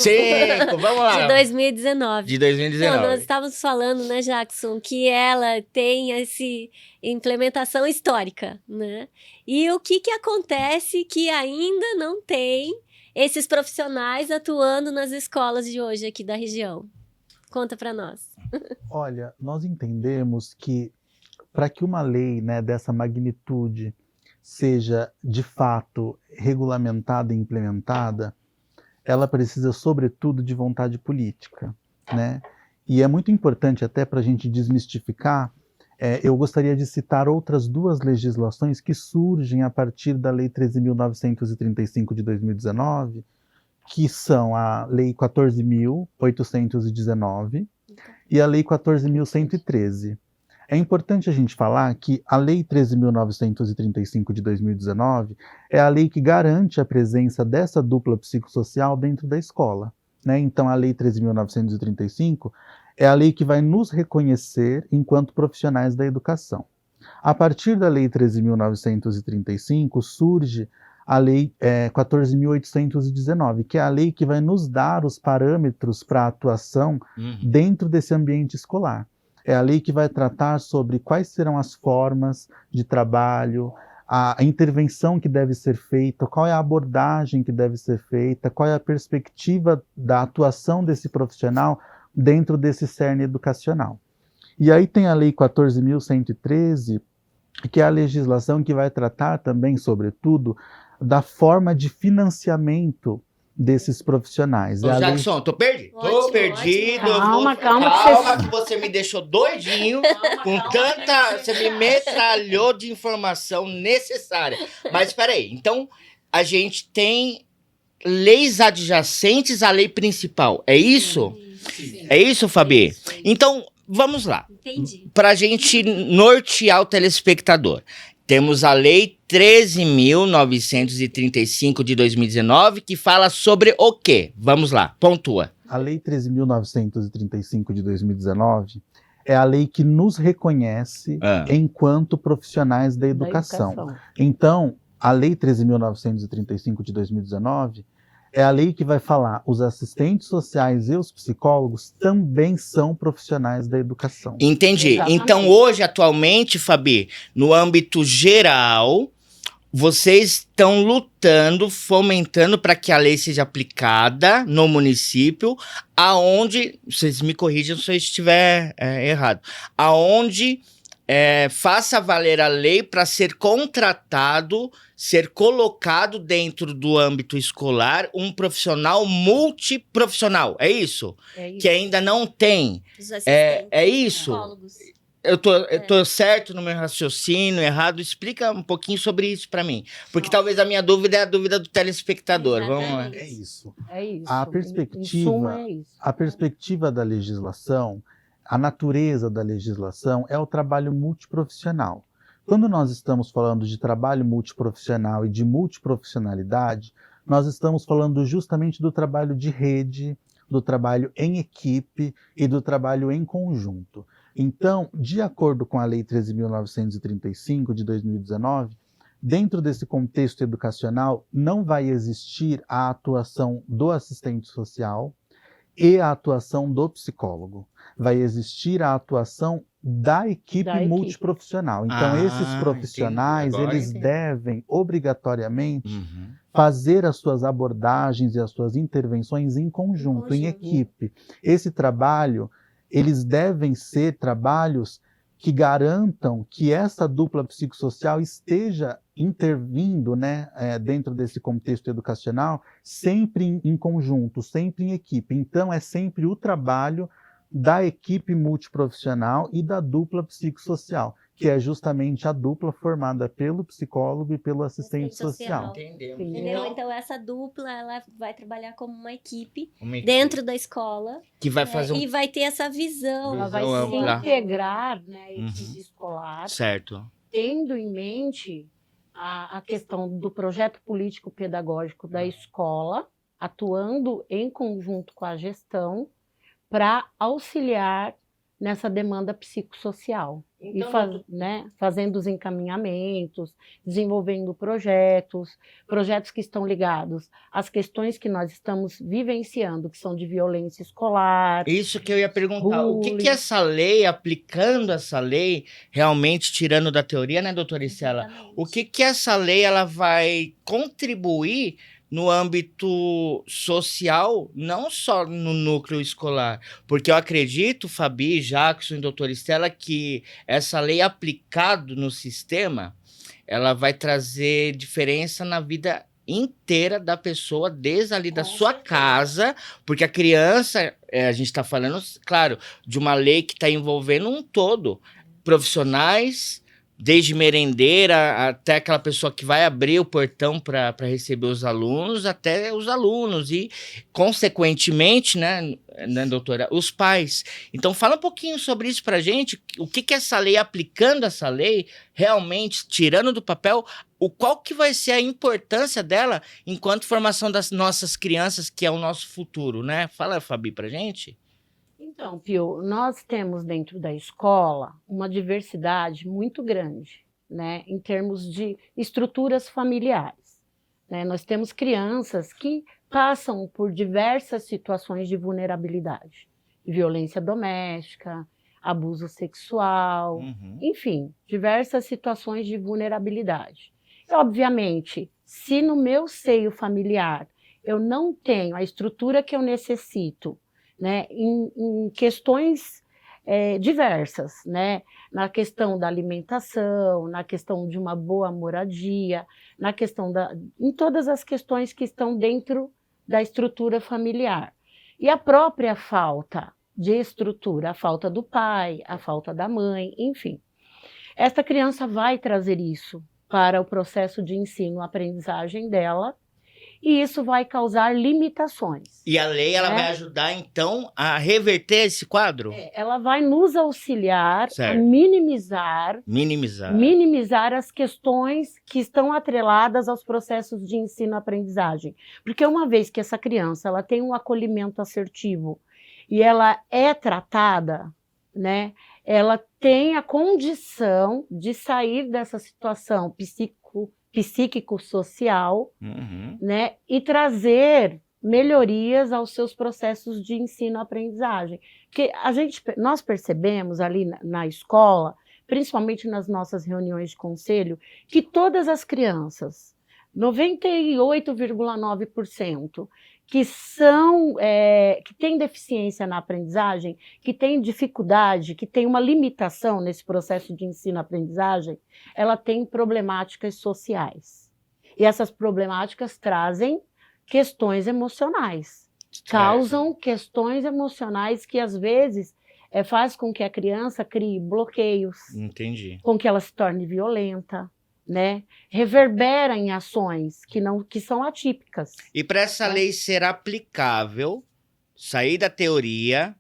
Vamos lá. De 2019. De 2019. Então, nós estávamos falando, né, Jackson, que ela tem essa implementação histórica, né? E o que acontece que ainda não tem esses profissionais atuando nas escolas de hoje aqui da região? Conta para nós. Olha, nós entendemos que para que uma lei, né, dessa magnitude seja de fato regulamentada e implementada, ela precisa, sobretudo, de vontade política, né? E é muito importante, até para a gente desmistificar, eu gostaria de citar outras duas legislações que surgem a partir da Lei 13.935 de 2019, que são a Lei 14.819 e a Lei 14.113. É importante a gente falar que a Lei 13.935 de 2019 é a lei que garante a presença dessa dupla psicossocial dentro da escola, né? Então, a Lei 13.935 é a lei que vai nos reconhecer enquanto profissionais da educação. A partir da Lei 13.935 surge a Lei 14.819, que é a lei que vai nos dar os parâmetros para a atuação dentro desse ambiente escolar. É a lei que vai tratar sobre quais serão as formas de trabalho, a intervenção que deve ser feita, qual é a abordagem que deve ser feita, qual é a perspectiva da atuação desse profissional dentro desse cerne educacional. E aí tem a Lei 14.113, que é a legislação que vai tratar também, sobretudo, da forma de financiamento desses profissionais. Ô, Jackson, tô perdido. Tô perdido. Calma, Calma, que você me deixou doidinho com tanta... Você me metralhou de informação necessária. Mas espera aí. Então, a gente tem leis adjacentes à lei principal. É isso? Sim. É isso, Fabi? Isso. Então, vamos lá. Entendi. Pra gente nortear o telespectador. Temos a Lei 13.935 de 2019, que fala sobre o quê? Vamos lá, pontua. A Lei 13.935 de 2019 é a lei que nos reconhece enquanto profissionais da educação. Então, a Lei 13.935 de 2019 é a lei que vai falar os assistentes sociais e os psicólogos também são profissionais da educação. Entendi. Exatamente. Então, hoje, atualmente, Fabi, no âmbito geral, vocês estão lutando, fomentando para que a lei seja aplicada no município, aonde, vocês me corrijam se eu estiver errado, aonde faça valer a lei para ser contratado, ser colocado dentro do âmbito escolar um profissional multiprofissional, é isso? É isso. Que ainda não tem. Os assistentes, É isso? psicólogos. Eu tô certo no meu raciocínio, errado? Explica um pouquinho sobre isso para mim. Porque talvez a minha dúvida é a dúvida do telespectador. Vamos lá. Exatamente. É isso. É isso. A Em perspectiva, suma, é isso. a perspectiva da legislação, a natureza da legislação é o trabalho multiprofissional. Quando nós estamos falando de trabalho multiprofissional e de multiprofissionalidade, nós estamos falando justamente do trabalho de rede, do trabalho em equipe e do trabalho em conjunto. Então, de acordo com a Lei 13.935 de 2019, dentro desse contexto educacional, não vai existir a atuação do assistente social e a atuação do psicólogo. Vai existir a atuação da equipe multiprofissional. Então, esses profissionais, eles devem, obrigatoriamente, fazer as suas abordagens e as suas intervenções em conjunto, em equipe. Esse trabalho, eles devem ser trabalhos que garantam que essa dupla psicossocial esteja intervindo, né, dentro desse contexto educacional, sempre em conjunto, sempre em equipe. Então, é sempre o trabalho da equipe multiprofissional e da dupla psicossocial, que é justamente a dupla formada pelo psicólogo e pelo assistente social. Entendeu? Então, essa dupla, ela vai trabalhar como uma equipe dentro da escola. Que vai fazer e vai ter essa visão. Ela vai se integrar, né, a equipe escolar. Certo. Tendo em mente a questão do projeto político-pedagógico da escola, atuando em conjunto com a gestão, para auxiliar nessa demanda psicossocial. Então, fazendo os encaminhamentos, desenvolvendo projetos que estão ligados às questões que nós estamos vivenciando, que são de violência escolar. Isso que eu ia perguntar. O que essa lei, aplicando essa lei, realmente tirando da teoria, né, doutora Isela? O que essa lei ela vai contribuir no âmbito social, não só no núcleo escolar. Porque eu acredito, Fabi, Jackson e doutora Estela, que essa lei aplicada no sistema, ela vai trazer diferença na vida inteira da pessoa, desde ali da sua casa, porque a criança, a gente está falando, claro, de uma lei que está envolvendo um todo, profissionais, desde merendeira até aquela pessoa que vai abrir o portão para receber os alunos, até os alunos e, consequentemente, né, doutora, os pais. Então, fala um pouquinho sobre isso para a gente, o que essa lei, aplicando essa lei, realmente, tirando do papel, qual que vai ser a importância dela enquanto formação das nossas crianças, que é o nosso futuro, né? Fala, Fabi, para a gente. Então, Pio, nós temos dentro da escola uma diversidade muito grande, né, em termos de estruturas familiares, né? Nós temos crianças que passam por diversas situações de vulnerabilidade, violência doméstica, abuso sexual, enfim, diversas situações de vulnerabilidade. E, obviamente, se no meu seio familiar eu não tenho a estrutura que eu necessito, né, em questões diversas, né, na questão da alimentação, na questão de uma boa moradia, na questão em todas as questões que estão dentro da estrutura familiar. E a própria falta de estrutura, a falta do pai, a falta da mãe, enfim. Esta criança vai trazer isso para o processo de ensino-aprendizagem dela e isso vai causar limitações. E a lei, ela vai ajudar, então, a reverter esse quadro? Ela vai nos auxiliar a minimizar as questões que estão atreladas aos processos de ensino-aprendizagem. Porque uma vez que essa criança ela tem um acolhimento assertivo e ela é tratada, né, ela tem a condição de sair dessa situação psíquico-social, né, e trazer melhorias aos seus processos de ensino-aprendizagem. Porque nós percebemos ali na escola, principalmente nas nossas reuniões de conselho, que todas as crianças, 98,9%, que têm deficiência na aprendizagem, que têm dificuldade, que têm uma limitação nesse processo de ensino-aprendizagem, ela tem problemáticas sociais. E essas problemáticas trazem questões emocionais, causam questões emocionais que, às vezes, faz com que a criança crie bloqueios, com que ela se torne violenta, né? Reverbera em ações que são atípicas. E para essa lei ser aplicável, sair da teoria,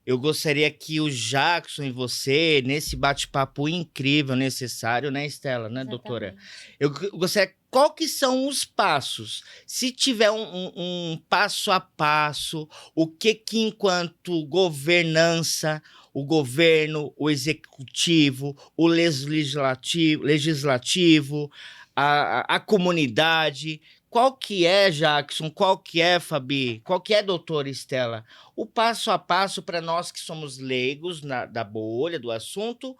eu gostaria que o Jackson e você, nesse bate-papo incrível, necessário, né, Estela, né, doutora? Eu gostaria, qual que são os passos? Se tiver um passo a passo, o que enquanto governança, o governo, o executivo, o legislativo, a comunidade, qual que é, Jackson? Qual que é, Fabi? Qual que é, doutora Estela? O passo a passo para nós que somos leigos da bolha, do assunto,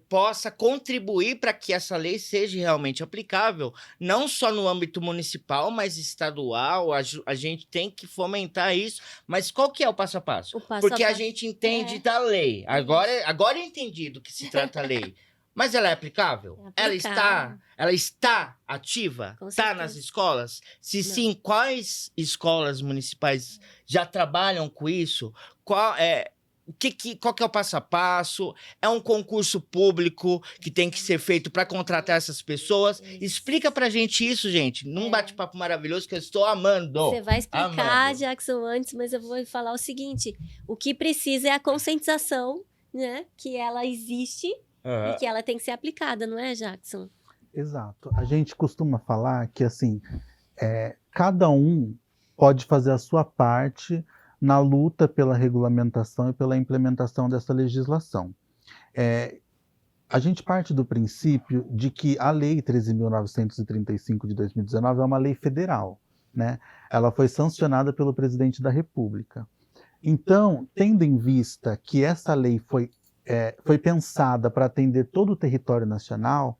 possa contribuir para que essa lei seja realmente aplicável, não só no âmbito municipal, mas estadual. A gente tem que fomentar isso. Mas qual que é o passo a passo? Porque a gente entende da lei. Agora eu entendi do que se trata a lei. Mas ela é aplicável? Ela está ativa? Está nas escolas? Se sim, quais escolas municipais já trabalham com isso? Qual que é o passo a passo? É um concurso público que tem que ser feito para contratar essas pessoas? Explica pra gente isso, gente, num bate-papo maravilhoso que eu estou amando. Você vai explicar, Jackson, antes, mas eu vou falar o seguinte: o que precisa é a conscientização, né? Que ela existe e que ela tem que ser aplicada, não é, Jackson? Exato. A gente costuma falar que, assim, cada um pode fazer a sua parte na luta pela regulamentação e pela implementação dessa legislação. A gente parte do princípio de que a Lei 13.935 de 2019 é uma lei federal, né? Ela foi sancionada pelo presidente da República. Então, tendo em vista que essa lei foi pensada para atender todo o território nacional,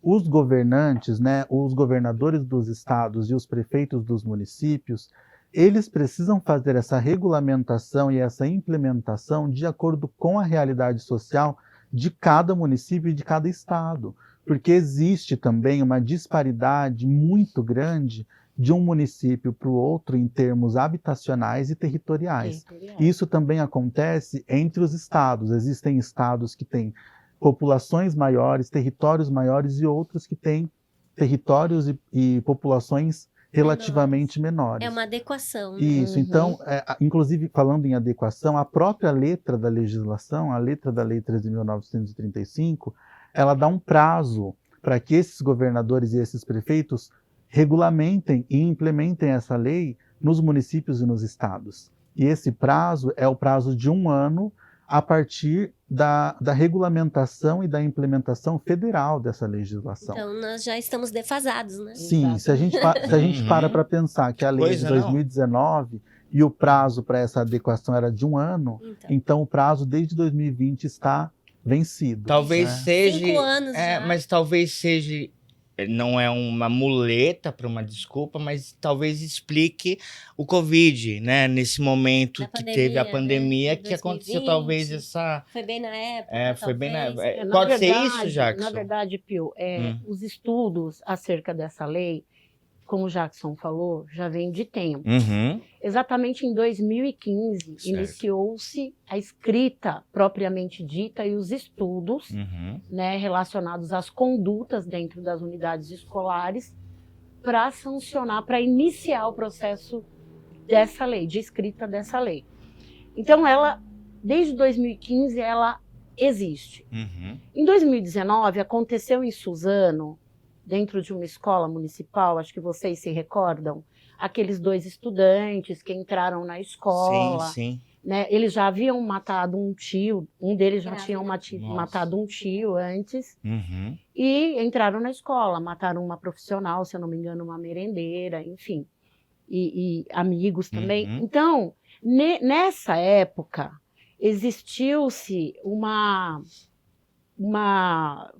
os governantes, né, os governadores dos estados e os prefeitos dos municípios, eles precisam fazer essa regulamentação e essa implementação de acordo com a realidade social de cada município e de cada estado, porque existe também uma disparidade muito grande de um município para o outro em termos habitacionais e territoriais. Isso também acontece entre os estados. Existem estados que têm populações maiores, territórios maiores, e outros que têm territórios e populações relativamente menores. É uma adequação. Isso, então, inclusive falando em adequação, a própria letra da legislação, a letra da Lei 13.935, ela dá um prazo para que esses governadores e esses prefeitos regulamentem e implementem essa lei nos municípios e nos estados. E esse prazo é o prazo de 1 ano a partir da regulamentação e da implementação federal dessa legislação. Então, nós já estamos defasados, né? Sim, se a gente para pensar que a lei de 2019 e o prazo para essa adequação era de 1 ano, então o prazo desde 2020 está vencido. Talvez seja... 5 anos já. Mas talvez seja... Não é uma muleta para uma desculpa, mas talvez explique o Covid, né? Nesse momento que teve a pandemia, né? Que aconteceu talvez essa... Foi bem na época, foi bem na época. Pode ser isso, Jackson? Na verdade, Pio, os estudos acerca dessa lei, como o Jackson falou, já vem de tempo. Exatamente em 2015, iniciou-se a escrita propriamente dita e os estudos, né, relacionados às condutas dentro das unidades escolares, para sancionar, para iniciar o processo dessa lei, de escrita dessa lei. Então, ela, desde 2015, ela existe. Uhum. Em 2019, aconteceu em Suzano, dentro de uma escola municipal, acho que vocês se recordam, aqueles 2 estudantes que entraram na escola, Sim. né? Eles já haviam matado um tio, um deles já tinha Nossa. matado um tio antes, Uhum. e entraram na escola, mataram uma profissional, se eu não me engano, uma merendeira, enfim, e amigos também. Uhum. Então, nessa época, existiu-se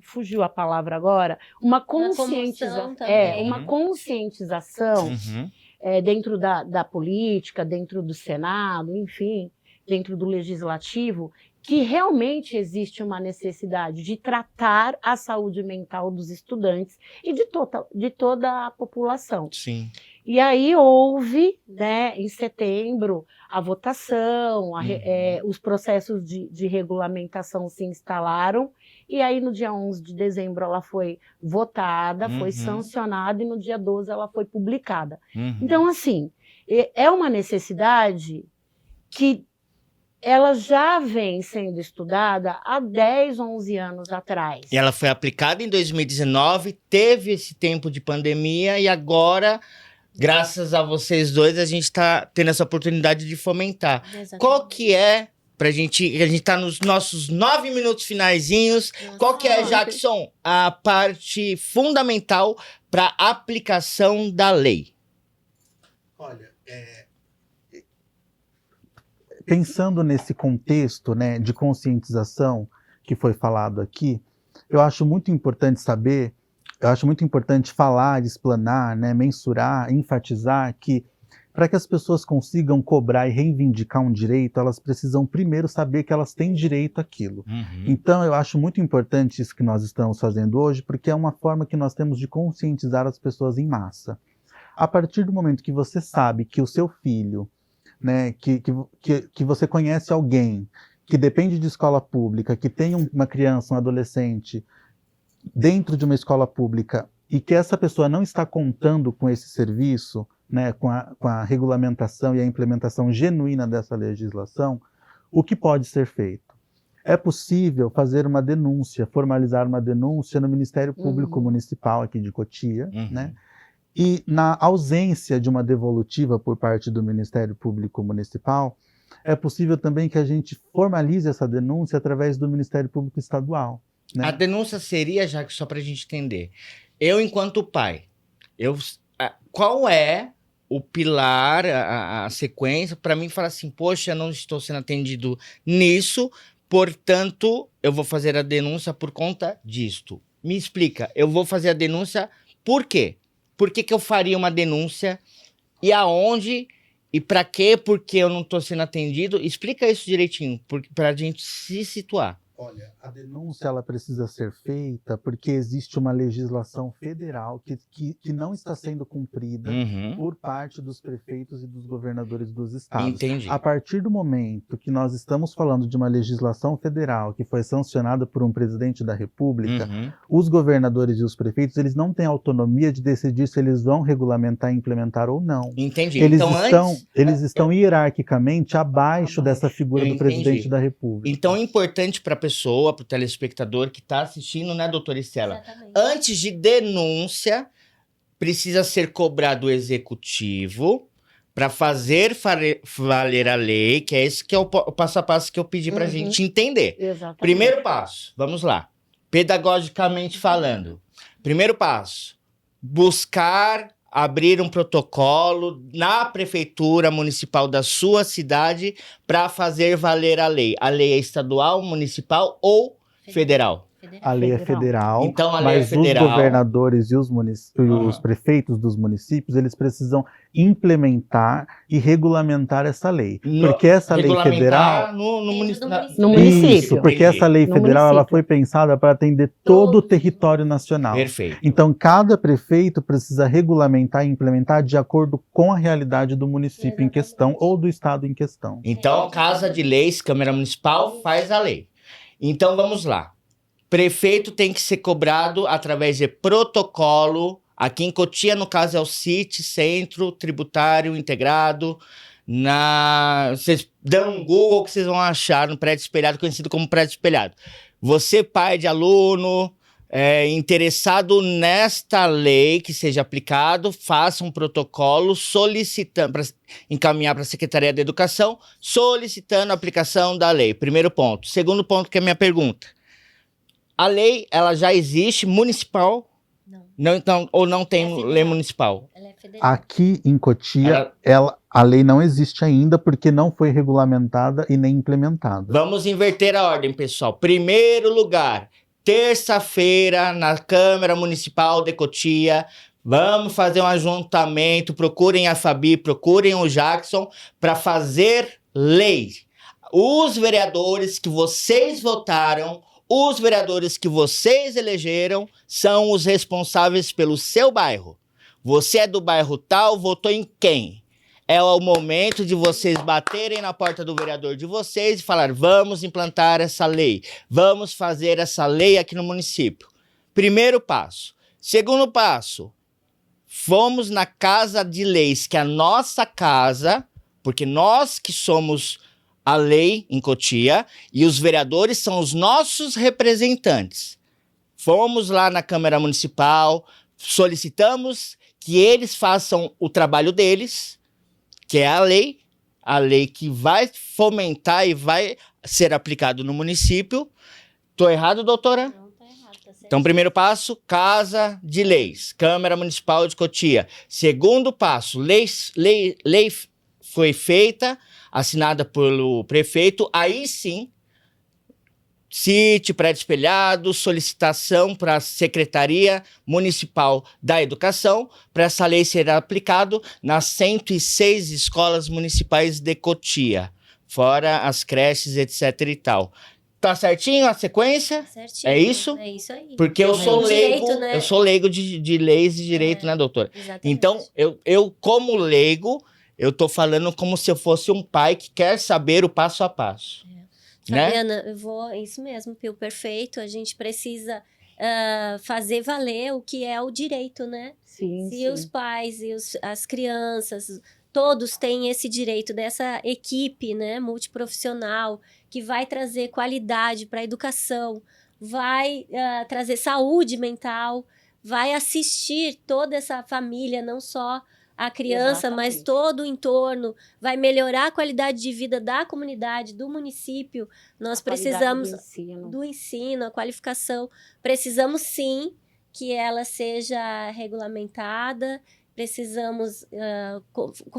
fugiu a palavra agora, uma comoção também. uma conscientização Uhum. dentro da política, dentro do Senado, enfim, dentro do legislativo, que realmente existe uma necessidade de tratar a saúde mental dos estudantes e de toda a população. Sim. E aí houve, né, em setembro, a votação, os processos de regulamentação se instalaram, e aí no dia 11 de dezembro ela foi votada, foi sancionada, e no dia 12 ela foi publicada. Uhum. Então, assim, é uma necessidade que ela já vem sendo estudada há 10, 11 anos atrás. E ela foi aplicada em 2019, teve esse tempo de pandemia e agora, graças a vocês dois, a gente está tendo essa oportunidade de fomentar. Exatamente. Qual que é, a gente tá nos nossos 9 minutos finaizinhos, qual que é, Jackson, a parte fundamental para a aplicação da lei? Olha, pensando nesse contexto, né, de conscientização que foi falado aqui, eu acho muito importante saber, eu acho muito importante falar, explanar, né, mensurar, enfatizar que para que as pessoas consigam cobrar e reivindicar um direito, elas precisam primeiro saber que elas têm direito àquilo. Uhum. Então, eu acho muito importante isso que nós estamos fazendo hoje, porque é uma forma que nós temos de conscientizar as pessoas em massa. A partir do momento que você sabe que o seu filho, né, que você conhece alguém que depende de escola pública, que tem uma criança, um adolescente dentro de uma escola pública e que essa pessoa não está contando com esse serviço, né, com a regulamentação e a implementação genuína dessa legislação, o que pode ser feito? É possível fazer uma denúncia, formalizar uma denúncia no Ministério Público Municipal aqui de Cotia, né? E na ausência de uma devolutiva por parte do Ministério Público Municipal, é possível também que a gente formalize essa denúncia através do Ministério Público Estadual, né? A denúncia seria, já que só para a gente entender, eu enquanto pai, qual é o pilar, a sequência, para mim falar assim, poxa, eu não estou sendo atendido nisso, portanto, eu vou fazer a denúncia por conta disto. Me explica, eu vou fazer a denúncia por quê? Por que eu faria uma denúncia? E aonde? E para quê? Porque eu não estou sendo atendido? Explica isso direitinho, para a gente se situar. Olha, a denúncia ela precisa ser feita porque existe uma legislação federal que não está sendo cumprida por parte dos prefeitos e dos governadores dos estados. Entendi. A partir do momento que nós estamos falando de uma legislação federal que foi sancionada por um presidente da República, os governadores e os prefeitos, eles não têm autonomia de decidir se eles vão regulamentar e implementar ou não. Entendi. Eles estão hierarquicamente abaixo dessa figura do presidente da República. Então é importante para a pessoa, para o telespectador que está assistindo, né, doutora Estela? Exatamente. Antes de denúncia, precisa ser cobrado o executivo para fazer valer a lei, que é esse que é o passo a passo que eu pedi para a gente entender. Exatamente. Primeiro passo, vamos lá. Pedagogicamente falando. Primeiro passo, buscar abrir um protocolo na prefeitura municipal da sua cidade para fazer valer a lei. A lei é estadual, municipal ou federal? A lei é federal, então, a lei mas é federal. Os governadores e os prefeitos dos municípios, eles precisam implementar e regulamentar essa lei. Porque essa lei federal... No município. Isso, porque essa lei federal ela foi pensada para atender todo o território nacional. Perfeito. Então, cada prefeito precisa regulamentar e implementar de acordo com a realidade do município em questão ou do estado em questão. Então, Casa de Leis, Câmara Municipal, faz a lei. Então, vamos lá. Prefeito tem que ser cobrado através de protocolo Aqui em Cotia, no caso, é o CIT, Centro Tributário Integrado. Vocês dão um Google que vocês vão achar no prédio espelhado, conhecido como prédio espelhado. Você, pai de aluno, interessado nesta lei que seja aplicado, faça um protocolo solicitando, para encaminhar para a Secretaria da Educação, solicitando a aplicação da lei. Primeiro ponto. Segundo ponto, que é a minha pergunta. A lei, ela já existe municipal? Não, então, ou não tem lei municipal? Ela é federal. Aqui em Cotia, a lei não existe ainda porque não foi regulamentada e nem implementada. Vamos inverter a ordem, pessoal. Primeiro lugar, terça-feira, na Câmara Municipal de Cotia, vamos fazer um ajuntamento, procurem a Fabi, procurem o Jackson, para fazer lei. Os vereadores que vocês votaram, os vereadores que vocês elegeram, são os responsáveis pelo seu bairro. Você é do bairro tal, votou em quem? É o momento de vocês baterem na porta do vereador de vocês e falar: vamos implantar essa lei, vamos fazer essa lei aqui no município. Primeiro passo. Segundo passo, fomos na Casa de Leis, que é a nossa casa, porque nós que somos a lei em Cotia e os vereadores são os nossos representantes. Fomos lá na Câmara Municipal, solicitamos que eles façam o trabalho deles, que é a lei que vai fomentar e vai ser aplicado no município. Tô errado, doutora? Não, tá errado, tá certo. Então, primeiro passo, Casa de Leis, Câmara Municipal de Cotia. Segundo passo, lei foi feita, assinada pelo prefeito, aí sim, CIT, prédio espelhado, solicitação para a Secretaria Municipal da Educação, para essa lei ser aplicada nas 106 escolas municipais de Cotia, fora as creches, etc e tal. Tá certinho a sequência? Certinho. É isso? É isso aí. Porque eu sou leigo, Direito, né? eu sou leigo de leis e direito, né, doutora? Exatamente. Então, eu como leigo, eu tô falando como se eu fosse um pai que quer saber o passo a passo. Né? Fabiana, isso mesmo, Pio, perfeito. A gente precisa fazer valer o que é o direito, né? Sim, Se os pais e as crianças, todos têm esse direito dessa equipe, né, multiprofissional, que vai trazer qualidade para a educação, vai trazer saúde mental, vai assistir toda essa família, não só a criança, mas todo o entorno, vai melhorar a qualidade de vida da comunidade, do município. Nós precisamos do ensino, a qualificação. Precisamos, sim, que ela seja regulamentada. Precisamos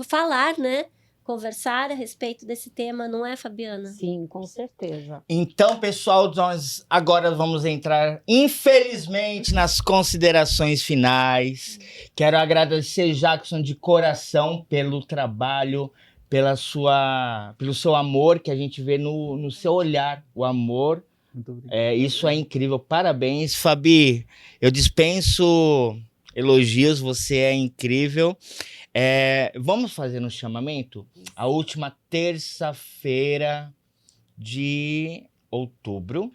falar, né? Conversar a respeito desse tema, não é, Fabiana? Sim, com certeza. Então, pessoal, nós agora vamos entrar, infelizmente, nas considerações finais. Quero agradecer, Jackson, de coração pelo trabalho, pelo seu amor, que a gente vê no seu olhar, o amor. Muito obrigado. Isso é incrível, parabéns. Fabi, eu dispenso elogios, você é incrível. Vamos fazer um chamamento? A última terça-feira de outubro.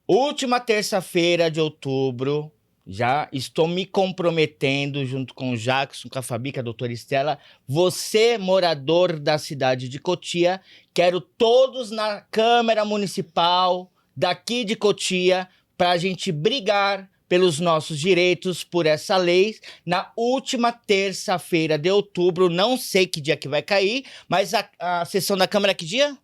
Última terça-feira de outubro, já estou me comprometendo junto com o Jackson, com a Fabi, com a doutora Estela. Você, morador da cidade de Cotia, quero todos na Câmara Municipal daqui de Cotia para a gente brigar pelos nossos direitos, por essa lei, na última terça-feira de outubro. Não sei que dia que vai cair, mas a sessão da Câmara, que dia?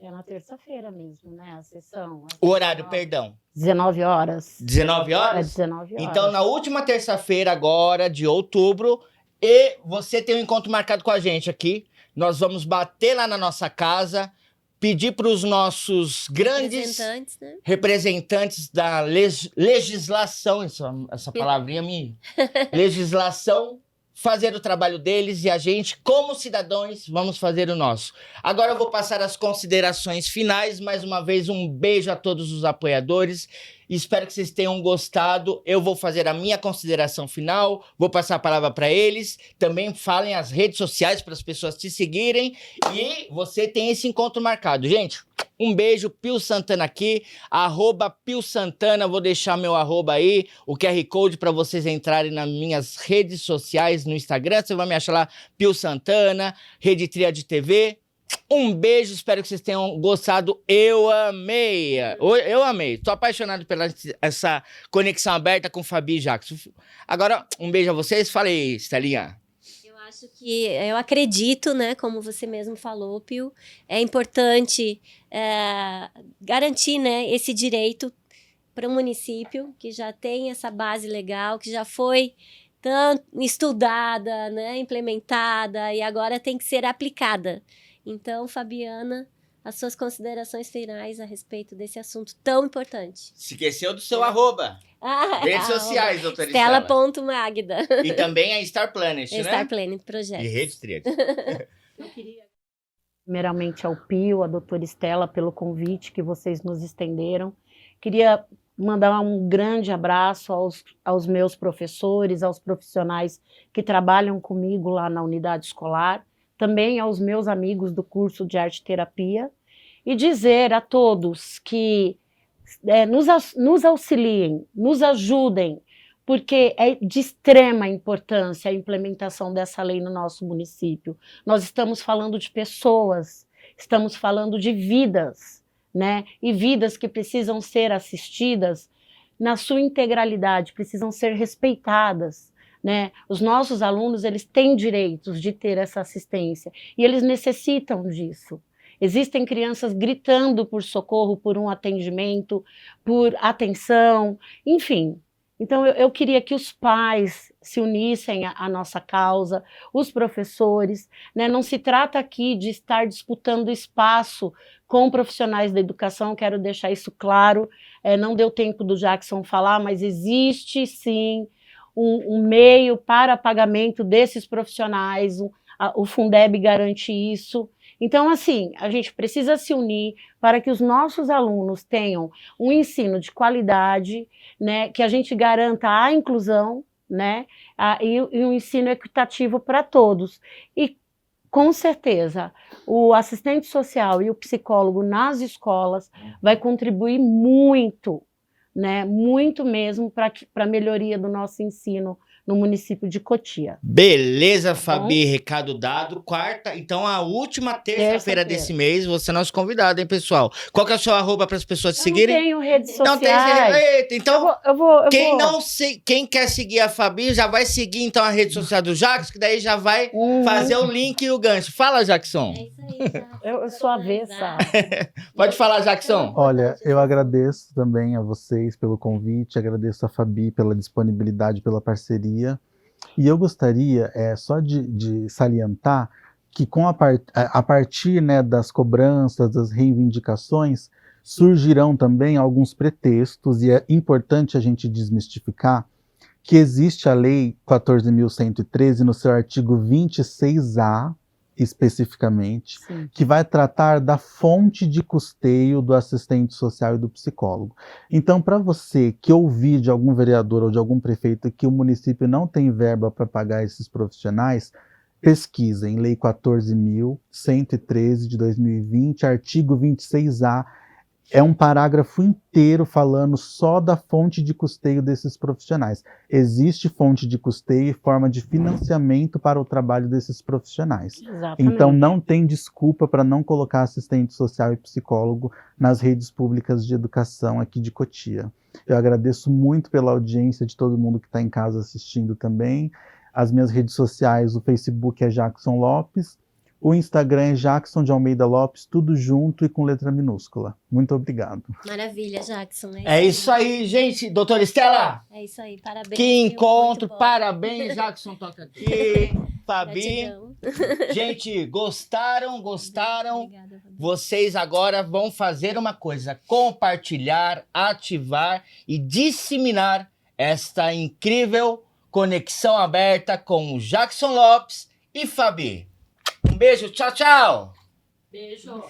É na terça-feira mesmo, né? A sessão. O horário, perdão. 19 horas. 19 horas? 19 horas. Então, na última terça-feira agora, de outubro, e você tem um encontro marcado com a gente aqui. Nós vamos bater lá na nossa casa, pedir para os nossos grandes representantes da legislação, essa palavrinha legislação, fazer o trabalho deles, e a gente, como cidadãos, vamos fazer o nosso. Agora eu vou passar as considerações finais. Mais uma vez, um beijo a todos os apoiadores. Espero que vocês tenham gostado. Eu vou fazer a minha consideração final, vou passar a palavra para eles. Também falem as redes sociais para as pessoas te seguirem. E você tem esse encontro marcado. Gente, Um beijo, Pio Santana aqui, @PioSantana, vou deixar meu arroba aí, o QR Code para vocês entrarem nas minhas redes sociais no Instagram, você vai me achar lá, Pio Santana, Rede Tríade TV. Um beijo, espero que vocês tenham gostado. Eu amei. Eu amei. Tô apaixonado pela essa conexão aberta com Fabi e Jackson. Agora, um beijo a vocês. Falei, Estelinha. Eu acredito, né, como você mesmo falou, Pio, é importante garantir, né, esse direito para um município que já tem essa base legal, que já foi tanto estudada, né, implementada e agora tem que ser aplicada. Então, Fabiana, as suas considerações finais a respeito desse assunto tão importante. Se esqueceu do seu arroba. Redes sociais, doutora Estela. Stella.Magda. E também a Star Planet, né? Star Planet Projeto. E Rede Tríade. Eu queria primeiramente ao Pio, a doutora Estela, pelo convite que vocês nos estenderam. Queria mandar um grande abraço aos meus professores, aos profissionais que trabalham comigo lá na unidade escolar, também aos meus amigos do curso de arte terapia, e dizer a todos que nos auxiliem, nos ajudem, porque é de extrema importância a implementação dessa lei no nosso município. Nós estamos falando de pessoas, estamos falando de vidas, né? E vidas que precisam ser assistidas na sua integralidade, precisam ser respeitadas, né? Os nossos alunos, eles têm direitos de ter essa assistência e eles necessitam disso. Existem crianças gritando por socorro, por um atendimento, por atenção, enfim. Então, eu queria que os pais se unissem à nossa causa, os professores, né? Não se trata aqui de estar disputando espaço com profissionais da educação, quero deixar isso claro, não deu tempo do Jackson falar, mas existe sim um meio para pagamento desses profissionais, o Fundeb garante isso. Então, assim, a gente precisa se unir para que os nossos alunos tenham um ensino de qualidade, né, que a gente garanta a inclusão, né, e um ensino equitativo para todos. E, com certeza, o assistente social e o psicólogo nas escolas vai contribuir muito, né, muito mesmo para a melhoria do nosso ensino no município de Cotia. Beleza, Fabi, recado dado. Quarta, então a última terça-feira desse mês, você é nosso convidado, hein, pessoal? Qual que é o seu arroba para as pessoas te seguirem? Não tenho redes sociais. Não tem. Eita, então, eu vou. Quem quer seguir a Fabi, já vai seguir então a rede social do Jackson, que daí já vai fazer o link e o gancho. Fala, Jackson. É isso aí, Jackson. Eu sou avessa. Pode falar, Jackson. Olha, eu agradeço também a vocês pelo convite, agradeço a Fabi pela disponibilidade, pela parceria. E eu gostaria só de salientar que a partir, né, das cobranças, das reivindicações, surgirão também alguns pretextos, e é importante a gente desmistificar que existe a Lei 14.113 no seu artigo 26A, especificamente, sim, que vai tratar da fonte de custeio do assistente social e do psicólogo. Então, para você que ouvir de algum vereador ou de algum prefeito que o município não tem verba para pagar esses profissionais, pesquisem Lei 14.113 de 2020, artigo 26A, é um parágrafo inteiro falando só da fonte de custeio desses profissionais. Existe fonte de custeio e forma de financiamento para o trabalho desses profissionais. Exatamente. Então não tem desculpa para não colocar assistente social e psicólogo nas redes públicas de educação aqui de Cotia. Eu agradeço muito pela audiência de todo mundo que está em casa assistindo também. As minhas redes sociais, o Facebook é Jackson Lopes, o Instagram é Jackson de Almeida Lopes, tudo junto e com letra minúscula. Muito obrigado. Maravilha, Jackson. É isso aí, gente. Doutora Estela. É isso aí, parabéns. Que encontro, parabéns. Jackson toca aqui. Fabi. Gratidão. Gente, gostaram? Obrigada, Fabi. Vocês agora vão fazer uma coisa: compartilhar, ativar e disseminar esta incrível conexão aberta com o Jackson Lopes e Fabi. Um beijo, tchau, tchau! Beijo!